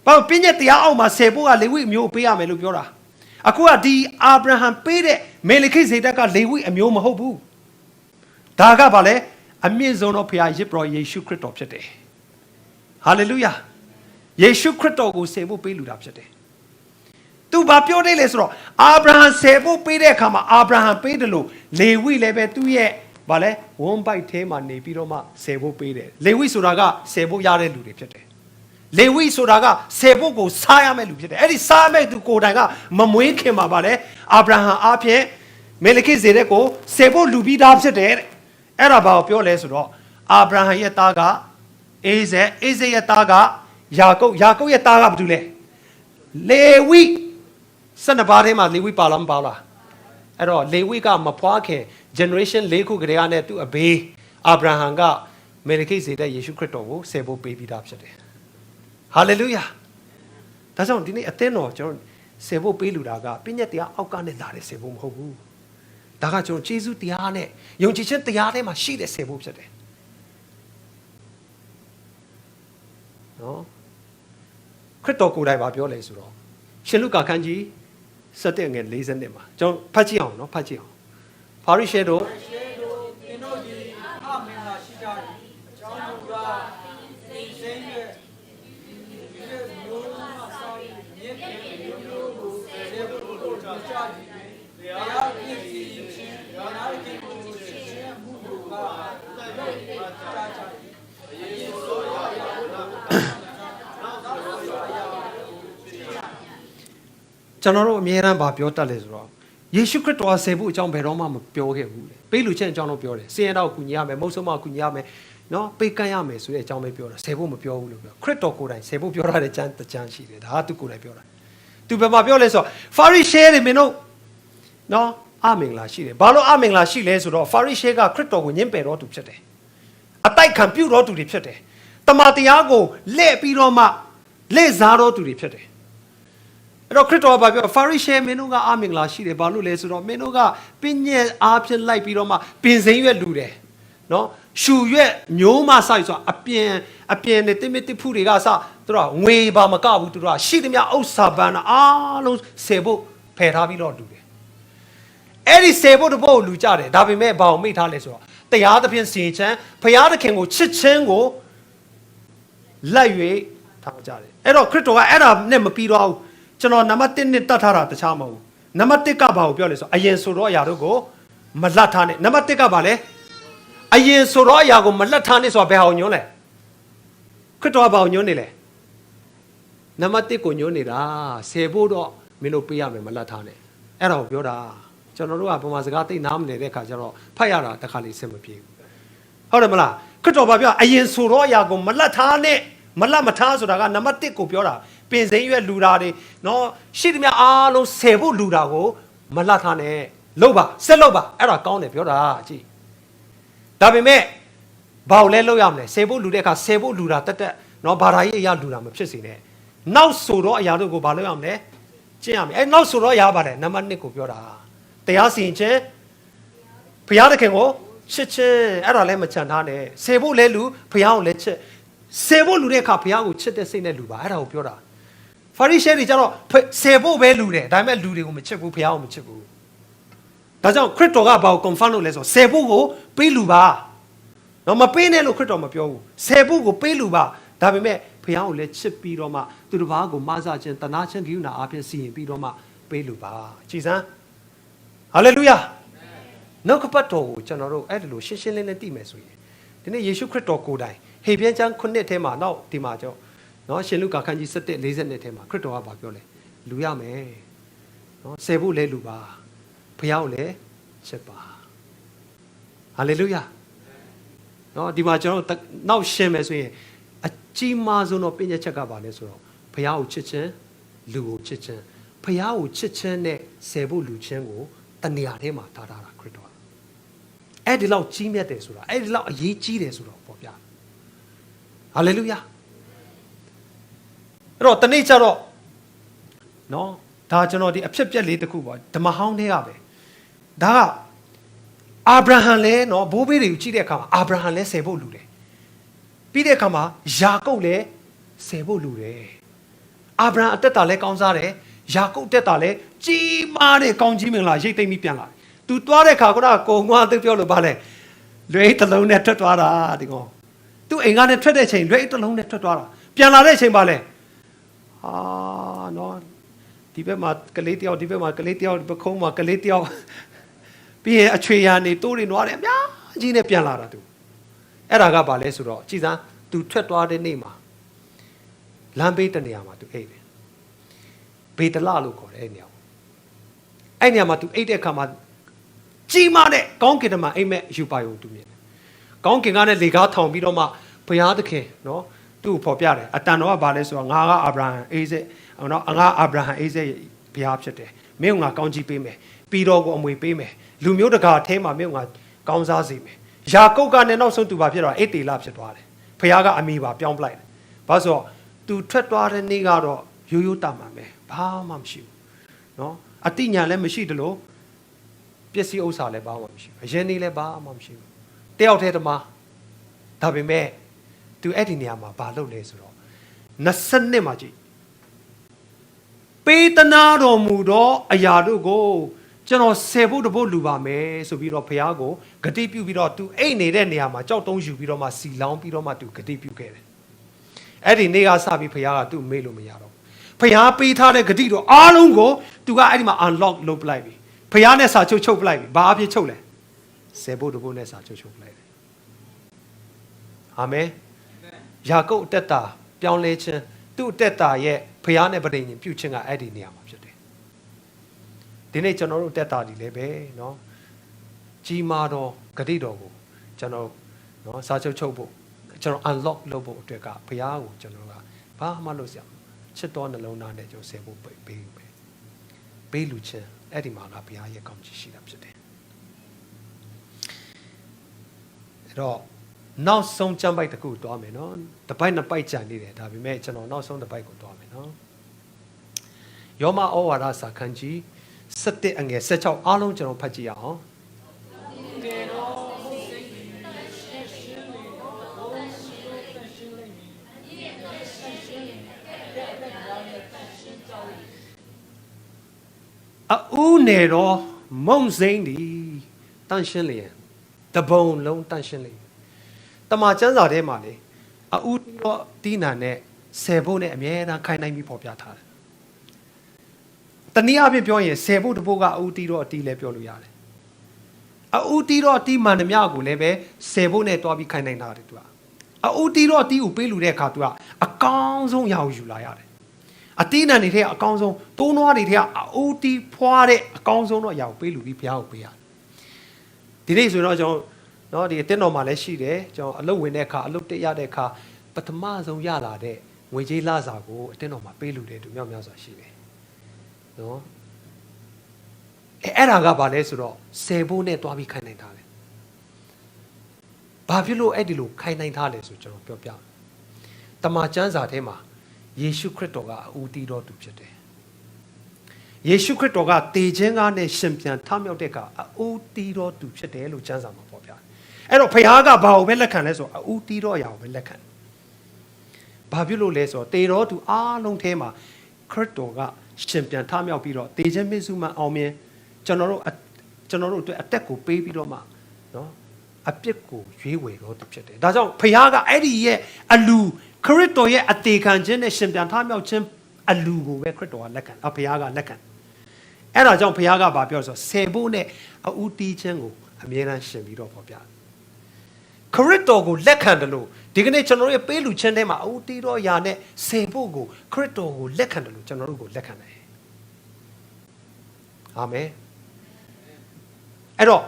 ဘာပြည့်ညက်တရားအောက်မှာဆယ်ဖို့ကလေဝိအမျိုးပေးရမယ်လို့ပြောတာအခုကဒီအာဗြဟံပေးတဲ့မေလိခိဇေဒက်ကလေဝိအမျိုးမဟုတ်ဘူးဒါကဘာလဲအမြင့်ဆုံးသောဘုရားယေဘရယေရှုခရစ်တော်ဖြစ်တယ်ဟာလေလုယာယေရှုခရစ်တော်ကိုဆယ်ဖို့ပေးလူတာဖြစ်တယ်သူဘာပြောနေလဲဆိုတော့အာဗြဟံဆယ်ဖို့ပေးတဲ့အခါမှာအာဗြဟံပေးတယ်လို့လေဝိလည်းပဲသူ့ရဲ့ဘာလဲဝန်းပိုက်ထဲမှာနေပြီးတော့မှဆယ်ဖို့ပေးတယ်လေဝိဆိုတာကဆယ်ဖို့ရတဲ့လူတွေဖြစ်တယ်လေဝိဆိုတာကဆယ်ဖို့ကိုစားရမယ့်လူဖြစ်တယ်အဲ့ဒီစားမယ့်သူကိုယ်တိုင်ကမမွေးခင်မှာပါလေအာဗြဟံအားဖြင့်မေလိခိဇေဒက်ကိုဆယ်ဖို့လူပြီးသားဖြစ်တယ်တဲ့အဲ့ဒါဘာကိုပြောလဲဆိုတော့အာဗြဟံရဲ့သားကအေဇက်ရဲ့သားကယာကုပ်ရဲ့သားကဘာတူလဲလေဝိ12ပါးထဲမှာလေဝိပါလားမပါလားအဲ့တော့လေဝိကမဖွားခင် generation 4ခုကလေးကနဲ့သူ့အဘေးအာဗြဟံကမေလိခိဇေဒက်ယေရှုခရစ်တော်ကိုဆယ်ဖို့ပေးပြီးသားဖြစ်တယ်ဟာလေလုယာဒါကြောင့်ဒီနေ့အသင်းတော်ကျွန်တော်ဆယ်ဖို့ပေးလူတာကပြည့်ညက်တရားအောက်ကနေလာတဲ့ဆယ်ဖို့မဟုတ်ဘူးဒါကကျွန်တော်ယေရှုတရားနဲ့ယုံကြည်ခြင်းတရားထဲမှာရှိတဲ့ဆယ်ဖို့ဖြစ်တယ်နော်ခရစ်တော်ကိုယ်တိုင်ပြောလဲဆိုတော့ရှင်လုကာခန်းကြီး7ငယ်40မှာကျွန်တော်ဖတ်ကြည့်အောင်နော်ဖတ်ကြည့်အောင်ဖာရိရှဲတို့ ကျွန်တော်တို့အများအားဘာပြောတတ်လဲဆိုတော့ယေရှုခရစ်တော်ကဆယ်ဖို့အကြောင်းဘယ်တော့မှမပြောခဲ့ဘူးလေပေးလူချင်းအကြောင်းတော့ပြောတယ်စင်ရတော့ကူညီရမယ်မဟုတ်ဆုံးမကူညီရမယ်နော်ပေးကမ်းရမယ်ဆိုတဲ့အကြောင်းပဲပြောတာဆယ်ဖို့မပြောဘူးလို့ပြောခရစ်တော်ကိုယ်တိုင်ဆယ်ဖို့ပြောရတဲ့ကျမ်းတမ်းရှိတယ်ဒါကသူကိုယ်တိုင်ပြောတာသူဘယ်မှာပြောလဲဆိုတော့ဖာရိရှဲတွေမင်းတို့နော်အမင်္ဂလာရှိတယ်ဘာလို့အမင်္ဂလာရှိလဲဆိုတော့ဖာရိရှဲကခရစ်တော်ကိုညှင်းပယ်တော်သူဖြစ်တယ်အတိုက်ခံပြုတော်သူတွေဖြစ်တယ်တမန်တရားကိုလက်ပြီးတော့မှလက်စားတော်သူတွေဖြစ်တယ်အဲ့တော့ခရစ်တော်ကပြောဖာရိရှဲမင်းတို့ကအမင်္ဂလာရှိတယ်ဘာလို့လဲဆိုတော့မင်းတို့ကပညက်အားဖြင့်လိုက်ပြီးတော့မှပင်စိမ်းရွက်လူတယ်နော်ရှူရွက်မျိုးမဆိုင်ဆိုအပြင်နဲ့တိမတိဖူတွေကစသူတို့ငွေပါမကဘူးသူတို့ကရှိသမျှဥစ္စာပန်းအားလုံးဆေဖို့ဖယ်ထားပြီးတော့လူတယ်အဲ့ဒီဆေဖို့တဖို့လူကြတယ်ဒါပေမဲ့ဘာအောင်မိထားလဲဆိုတော့တရားသဖြင့်စင်ချမ်းဖရာသခင်ကိုချစ်ချင်းကိုလက်၍ထားကြတယ်အဲ့တော့ခရစ်တော်ကအဲ့ဒါနဲ့မပြီးတော့ဘူးကျွန်တော်နံပါတ်1နဲ့တတ်ထားတာတခြားမဟုတ်ဘူးနံပါတ်1ကဘာကိုပြောလဲဆိုအရင်ဆိုတော့အရာတို့ကိုမလတ်ထားနဲ့နံပါတ်1ကဘာလဲအရင်ဆိုတော့အရာကိုမလတ်ထားနဲ့ဆိုတာဘယ်ဟာကိုညွှန်းလဲခရစ်တော်ကဘာကိုညွှန်းနေလဲနံပါတ်1ကိုညွှန်းနေတာဆယ်ဖို့တော့မင်းတို့ပေးရမယ်မလတ်ထားနဲ့အဲ့ဒါကိုပြောတာကျွန်တော်တို့ကပုံမှန်စကားသိနားမလည်တဲ့အခါကျတော့ဖတ်ရတာတစ်ခါလေးအဆင်မပြေဘူးဟုတ်တယ်မလားခရစ်တော်ဘာပြောအရင်ဆိုတော့အရာကိုမလတ်ထားနဲ့မလတ်မထားဆိုတာကနံပါတ်1ကိုပြောတာပင်စိမ်းရွက်လူတာတွေနော်ရှိသမျှအားလုံးဆယ်ဖို့လူတာကိုမလတ်ထားနဲ့လုပ်ပါဆက်လုပ်ပါအဲ့ဒါကောင်းတယ်ပြောတာကြည့်ဒါပေမဲ့ဘာလို့လဲလုပ်ရမလဲဆယ်ဖို့လူတဲ့အခါဆယ်ဖို့လူတာတက်နော်ဘာသာရေးအရာလူတာမဖြစ်စေနဲ့နောက်ဆိုတော့အရာတို့ကိုဘာလုပ်ရမလဲကျင့်ရမယ်အဲ့နောက်ဆိုတော့အရာပါလေနံပါတ်1ကိုပြောတာတရားစီရင်ခြင်းဘုရားသခင်ကိုချစ်ခြင်းအဲ့ဒါလည်းမချန်ထားနဲ့ဆယ်ဖို့လဲလူဘုရားကိုလည်းချစ်ဆယ်ဖို့လူတဲ့အခါဘုရားကိုချစ်တဲ့စိတ်နဲ့လူပါအဲ့ဒါကိုပြောတာဖာရိရှဲတွေကျတော့ဆယ်ဖို့ပဲလူတယ်ဒါပေမဲ့လူတွေကိုမချစ်ဘူးဘုရားကိုမချစ်ဘူးဒါကြောင့်ခရစ်တော်ကဘာကို confirm လုပ်လဲဆိုဆယ်ဖို့ကိုပေးလူပါတော့မပေးနဲ့လို့ခရစ်တော်မပြောဘူးဆယ်ဖို့ကိုပေးလူပါဒါပေမဲ့ဘုရားကိုလည်းချစ်ပြီးတော့မှသူတစ်ပါးကိုမဆခြင်းတနာခြင်းဂိယူနာအပြင်စီရင်ပြီးတော့မှပေးလူပါကြည်စမ်းဟာလေလုယာနောက်ကပတ်တော်ကိုကျွန်တော်တို့အဲ့ဒါလို့ရှင်းရှင်းလင်းလင်းသိမယ်ဆိုရင်ဒီနေ့ယေရှုခရစ်တော်ကိုယ်တိုင်ဟေဘရဲကျမ်း9ထဲမှာနောက်ဒီမှာကြောနော်ရှင်လုကာခန်းကြီး7:40ထဲမှာခရစ်တော်ကပြောလဲလူရမယ်နော်ဆယ်ဖို့လဲလူပါဘုရားကိုလည်းချစ်ပါဟာလေလုယာနော်ဒီမှာကျွန်တော်နောက်ရှင်းမယ်ဆိုရင်အကြီးမားဆုံးတော့ပြည့်ညက်ချက်ကပါလဲဆိုတော့ဘုရားကိုချစ်ခြင်းလူကိုချစ်ခြင်းဘုရားကိုချစ်ခြင်းနဲ့ဆယ်ဖို့လူချင်းကိုတဏှာထဲမှာထားတာခရစ်တော်အဲ့ဒီလောက်ကြီးမြတ်တယ်ဆိုတာအဲ့ဒီလောက်အရေးကြီးတယ်ဆိုတော့ပေါ်ပြဟာလေလုယာအဲ့တော့တနေ့ကျတော့နော်ဒါကျွန်တော်ဒီအဖြစ်ပြက်လေးတစ်ခုပေါ့ဓမ္မဟောင်းတွေကပဲဒါကအာဗြဟံလဲနော်ဘိုးဘေးတွေကိုကြည့်တဲ့အခါမှာအာဗြဟံလဲဆယ်ဖို့လူတယ်ပြီးတဲ့အခါမှာယာကုပ်လဲဆယ်ဖို့လူတယ်အာဗြဟံအသက်တာလဲကောင်းစားတယ်ယာကုပ်တက်တာလဲကြီးမားတဲ့ကောင်းကြီးမင်္ဂလာရိတ်သိမ့်ပြီးပြန်လာတယ်သူသွားတဲ့အခါကကိုငွားသိပြောလို့ဗာလဲလွယ်တစ်လုံးနဲ့ထွက်သွားတာဒီကောင်သူအိမ်ကနေထွက်တဲ့ချိန်လွယ်တစ်လုံးနဲ့ထွက်သွားတာပြန်လာတဲ့ချိန်ဗာလဲဟာနော်ဒီဘက်မှာကလေးတယောက်ဒီဘက်မှာကလေးတယောက်ပခုံးမှာကလေးတယောက်ပြီးရင်အချွေရနေတိုးတွေနွားတယ်အများကြီးနဲ့ပြန်လာတာသူအဲ့ဒါကဘာလဲဆိုတော့ကြည်စမ်းသူထွက်သွားတဲ့နေ့မှာလမ်းဘေးတနေရာမှာသူအိတ်တယ်ဘေတလလို့ခေါ်တယ်အဲ့နေရာအဲ့နေရာမှာသူအိတ်တဲ့အခါမှာကြီးမားတဲ့ကောင်းကင်တမန်အိမ်မက်ယူပါယုံသူမြင်တယ်ကောင်းကင်ကလည်းလေကားထောင်ပြီးတော့မှဘုရားသခင်နော်သူ့ကိုဖော်ပြတယ်အတန်တော်ကဘာလဲဆိုတော့ငါကအာဗြဟံအိဇက်နော်ငါအာဗြဟံအိဇက်ဘုရားဖြစ်တယ်မင်းကငါကောင်းကြီးပေးမယ်ပြီးတော့ကိုအမွေပေးမယ်လူမျိုးတကာအထဲမှာမင်းကငါကောင်းစားစေမယ်ယာကုပ်ကလည်းနောက်ဆုံးသူဘာဖြစ်တော့အိတေလဖြစ်သွားတယ်ဘုရားကအမိပါပြောင်းပလိုက်တယ်ဘာလို့ဆိုတော့သူထွက်သွားတဲ့နေ့ကတော့ရိုးရိုးတာမှန်ပဲဘာမှမရှိဘူးနော်အတိညာလည်းမရှိတယ်လို့ပစ္စည်းဥစ္စာလည်းဘာမှမရှိဘူးအရင်နေ့လည်းဘာမှမရှိဘူးတယောက်တည်းတမဒါပေမဲ့သူအဲ့ဒီနေရာမှာဘာလုပ်လဲဆိုတော့20နှစ်မှာကြည့်ပေးသနာတော်မူသောအရာတို့ကိုကျွန်တော်ဆယ်ဖို့တဖို့လူပါမယ်ဆိုပြီးတော့ဘုရားကိုဂတိပြုပြီးတော့သူအိတ်နေတဲ့နေရာမှာကြောက်တုံးယူပြီးတော့မှစီလောင်းပြီးတော့မှသူဂတိပြုခဲ့တယ်အဲ့ဒီနေ့ကစပြီးဘုရားကသူ့မေ့လို့မရတော့ဘုရားပေးထားတဲ့ဂတိတော်အားလုံးကိုသူကအဲ့ဒီမှာ unlock လုပ်ပလိုက်ပြီဘုရားနဲ့စာချုပ်ပလိုက်ပြီဘာအဖြစ်ချုပ်လဲဆယ်ဖို့တဖို့နဲ့စာချုပ်ပလိုက်တယ်အာမင်ယာကုပ်အသက်တာပြောင်းလဲခြင်းသူ့အသက်တာရဲ့ဘုရားနဲ့ဗြိဉ္ဉ်ပြုခြင်းကအဲ့ဒီနေရာမှာဖြစ်တယ် ဒီနေ့ကျွန်တော်တို့တက်တာဒီလည်းပဲเนาะကြီးမားတော့ဂတိတော်ကိုကျွန်တော်เนาะစာချုပ်ချုပ်ဖို့ကျွန်တော် unlock လုပ်ဖို့အတွက်ကဘုရားကိုကျွန်တော်ကဘာမှလုပ်စရာချစ်တော်နှလုံးသားနဲ့ကျွန်တော်ဆယ်ဖို့ပေးလူချင်းအဲ့ဒီမှာကဘုရားရဲ့ကောင်းချီးရှိတာဖြစ်တယ်အဲ့တော့နောက်ဆုံးကျမ်းပိုက်တစ်ခုတွားမယ်နော်တစ်ပိုက်နှစ်ပိုက်ကြံနေတယ်ဒါပေမဲ့ကျွန်တော်နောက်ဆုံးတစ်ပိုက်ကိုတွားမယ်နော်ယောမဩဝါဒစာခန်းကြီး7အငယ်16အားလုံးကျွန်တော်ဖတ်ကြည့်ရအောင်အူးနေတော့မုံစိမ့်ဒီတန့်ရှင်းလျင်တပုံလုံးတန့်ရှင်းလျင်တမန်ကျမ်းစာထဲမှာလေအူးတော့တီးနံနဲ့ဆယ်ဖို့နဲ့အမြဲတမ်းခိုင်းနိုင်ပြီးပေါ်ပြထားတယ်တနည်းအားဖြင့်ပြောရင်ဆယ်ဖို့တစ်ဖို့ကအူးတီးတော့အတီးလည်းပြောလို့ရတယ်အူးတီးတော့အတီးမှန်သမျှကိုလည်းပဲဆယ်ဖို့နဲ့တွားပြီးခိုင်းနိုင်တာတယ်သူကအူးတီးတော့အတီးကိုပေးလူတဲ့အခါသူကအကောင်းဆုံးရာကိုယူလာရတယ်အတီးနံတွေထဲအကောင်းဆုံးတိုးနွားတွေထဲအူးတီးဖွာတဲ့အကောင်းဆုံးတော့ရာကိုပေးလူပြီးဘုရားကိုပေးရတယ်ဒီနေ့ဆိုရင်တော့ကျွန်တော်နော်ဒီအတင်းတော်မှာလည်းရှိတယ်ကျွန်တော်အလုပ်ဝင်တဲ့အခါအလုပ်တက်ရတဲ့အခါပထမဆုံးရလာတဲ့ငွေကြေးလစာကိုအတင်းတော်မှာပေးလူတဲ့သူမြောက်များစွာရှိတယ်နော်အဲ့ဒါကဘာလဲဆိုတော့ဆယ်ဖို့နဲ့တွားပြီးခိုင်းနိုင်ထားတယ်ဘာဖြစ်လို့အဲ့ဒီလိုခိုင်းနိုင်ထားလဲဆိုကျွန်တော်ပြောပြတမန်ကျမ်းစာထဲမှာယေရှုခရစ်တော်ကအူတီတော်သူဖြစ်တယ်ယေရှုခရစ်တော်ကတေခြင်းကားနဲ့ရှင်ပြန်ထမြောက်တဲ့ကအူတီတော်သူဖြစ်တယ်လို့ကျမ်းစာမှာဖော်ပြတယ်အဲ့တော့ဘုရားကဘာကိုပဲလက်ခံလဲဆိုတော့အူတီတော်အရာကိုပဲလက်ခံဘာဖြစ်လို့လဲဆိုတော့တေတော်သူအားလုံးထဲမှာခရစ်တော်ကရှင်ပြန်ထမြောက်ပြီးတော့တေခြင်းမစ္စုမှန်အောင်မြင်ကျွန်တော်တို့အတွက်အသက်ကိုပေးပြီးတော့မှနော်အပြစ်ကိုရွေးဝယ်တော်သူဖြစ်တယ်ဒါကြောင့်ဘုရားကအဲ့ဒီရဲ့အလူခရစ်တော်ရဲ့အသေးခံခြင်းနဲ့ရှင်ပြန်ထမြောက်ခြင်းအလူကိုပဲခရစ်တော်ကလက်ခံဘုရားကလက်ခံအဲ့ဒါကြောင့်ဘုရားကဘာပြောဆိုဆယ်ဖို့နဲ့အူတီးခြင်းကိုအမြဲတမ်းရှင်ပြီးတော့ဖော်ပြခရစ်တော်ကိုလက်ခံတယ်လို့ဒီကနေ့ကျွန်တော်ရဲ့ပေးလူချင်းထဲမှာအူတီးတော်ယာနဲ့ဆယ်ဖို့ကိုခရစ်တော်ကိုလက်ခံတယ်လို့ကျွန်တော်တို့ကိုလက်ခံတယ်အာမင်အဲ့တော့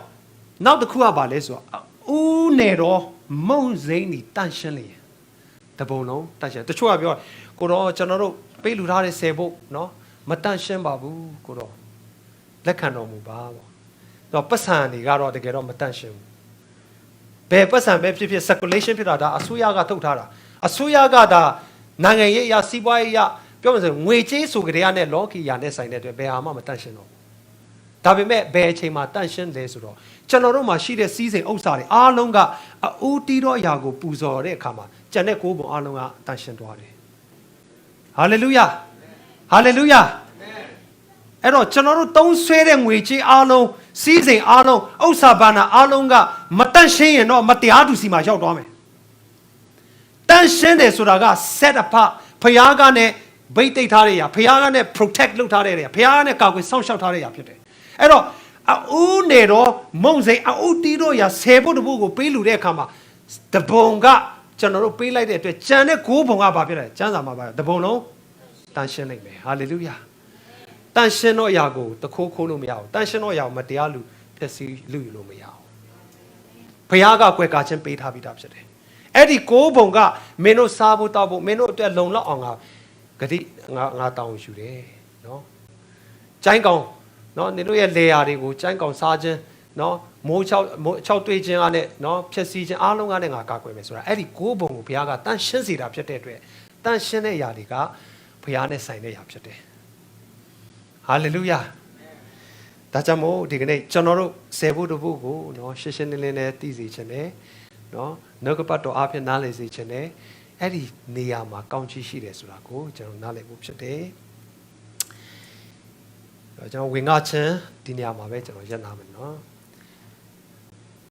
နောက်တစ်ခုကဘာလဲဆိုတော့ဦးနေတော့မုံစိမ့်นี่တန့်ရှင်းလေတပုံလုံးတန့်ရှင်းတချို့ကပြောကိုတော့ကျွန်တော်တို့ပေးလူထားတဲ့ဆယ်ဖို့နော်မတန့်ရှင်းပါဘူးကိုတော့လက်ခံတော်မူပါပေါ့တော့ပတ်စံတွေကတော့တကယ်တော့မတန့်ရှင်းဘူးဘယ်ပတ်စံပဲဖြစ်ဖြစ် circulation ဖြစ်တာဒါအစိုးရကထုတ်ထားတာအစိုးရကဒါနိုင်ငံရေးအရာစီးပွားရေးအရာပြောမှဆိုငွေကြေးဆိုကြတဲ့နဲ့လောကီယာနဲ့ဆိုင်တဲ့အတွက်ဘယ်ဟာမှမတန့်ရှင်းတော့ဒါပေမဲ့ဘယ်အချိန်မှာတန့်ရှင်းလဲဆိုတော့ကျွန်တော်တို့မှာရှိတဲ့စီးစိမ်ဥစ္စာတွေအားလုံးကအူတီတော့အရာကိုပူဇော်တဲ့အခါမှာကျန်တဲ့ကိုးပုံအားလုံးကတန့်ရှင်းသွားတယ်ဟာလေလုယာဟာလေလုယာအဲ့တော့ကျွန်တော်တို့သုံးဆွဲတဲ့ငွေကြေးအားလုံးစီးစိမ်အားလုံးဥစ္စာဘာနာအားလုံးကမတန့်ရှင်းရင်တော့မတရားသူစီမှာရောက်သွားမယ်တန့်ရှင်းတယ်ဆိုတာက set apart ဘုရားကနဲ့ဗိတ်သိက်ထားတဲ့ຢာဘုရားကနဲ့ protect လုပ်ထားတဲ့ຢာဘုရားကနဲ့ကာကွယ်စောင့်ရှောက်ထားတဲ့ຢာဖြစ်တယ်အဲ့တော့အူးနေတော့မုံစိမ်အူးတီးတော့ຢာဆယ်ဖို့တဖို့ကိုပေးလူတဲ့အခါမှာတပုံကကျွန်တော်တို့ပေးလိုက်တဲ့အတွက်ကျန်တဲ့9ပုံကဘာဖြစ်လဲကျမ်းစာမှာပါတပုံလုံးတန့်ရှင်းနိုင်မယ်ဟာလေလုယာတန့်ရှင်းတော့အရာကိုတခိုးခိုးလို့မရဘူးတန့်ရှင်းတော့အရာကိုမတရားလူဖျက်ဆီးလူယူလို့မရဘူးဘုရားကကွယ်ကာခြင်းပေးထားပြီးသားဖြစ်တယ်အဲ့ဒီ9ပုံကမင်းတို့စားဖို့တောက်ဖို့မင်းတို့အတွက်လုံလောက်အောင်ငါဂတိငါတောင်းယူတယ်နော်ကျိုင်းကောင်နော်နေတို့ရဲ့လေယာတွေကိုကျိုင်းကောင်စားခြင်းနော်မိုးချောက်တွေးခြင်းအားနဲ့နော်ဖျက်ဆီးခြင်းအားလုံးကနဲ့ငါကာကွယ်မယ်ဆိုတာအဲ့ဒီ9ပုံကိုဘုရားကတန့်ရှင်းစေတာဖြစ်တဲ့အတွက်တန့်ရှင်းတဲ့ຢာတွေကဘုရားနဲ့ဆိုင်တဲ့ຢာဖြစ်တယ်ဟာလေလုယာဒါကြောင့်မို့ဒီကနေ့ကျွန်တော်တို့ဆယ်ဖို့တဖို့ကိုနော်ရှင်းရှင်းလင်းလင်းနဲ့သိစေခြင်းနဲ့နော်နှုတ်ကပတ်တော်အပြင်နားလည်စေခြင်းနဲ့အဲ့ဒီနေရာမှာကောင်းချီးရှိတယ်ဆိုတာကိုကျွန်တော်နားလည်ဖို့ဖြစ်တယ်ကျွန်တော်ဝင်ငါချင်းဒီနေရာမှာပဲကျွန်တော်ရပ်နာမယ်နော်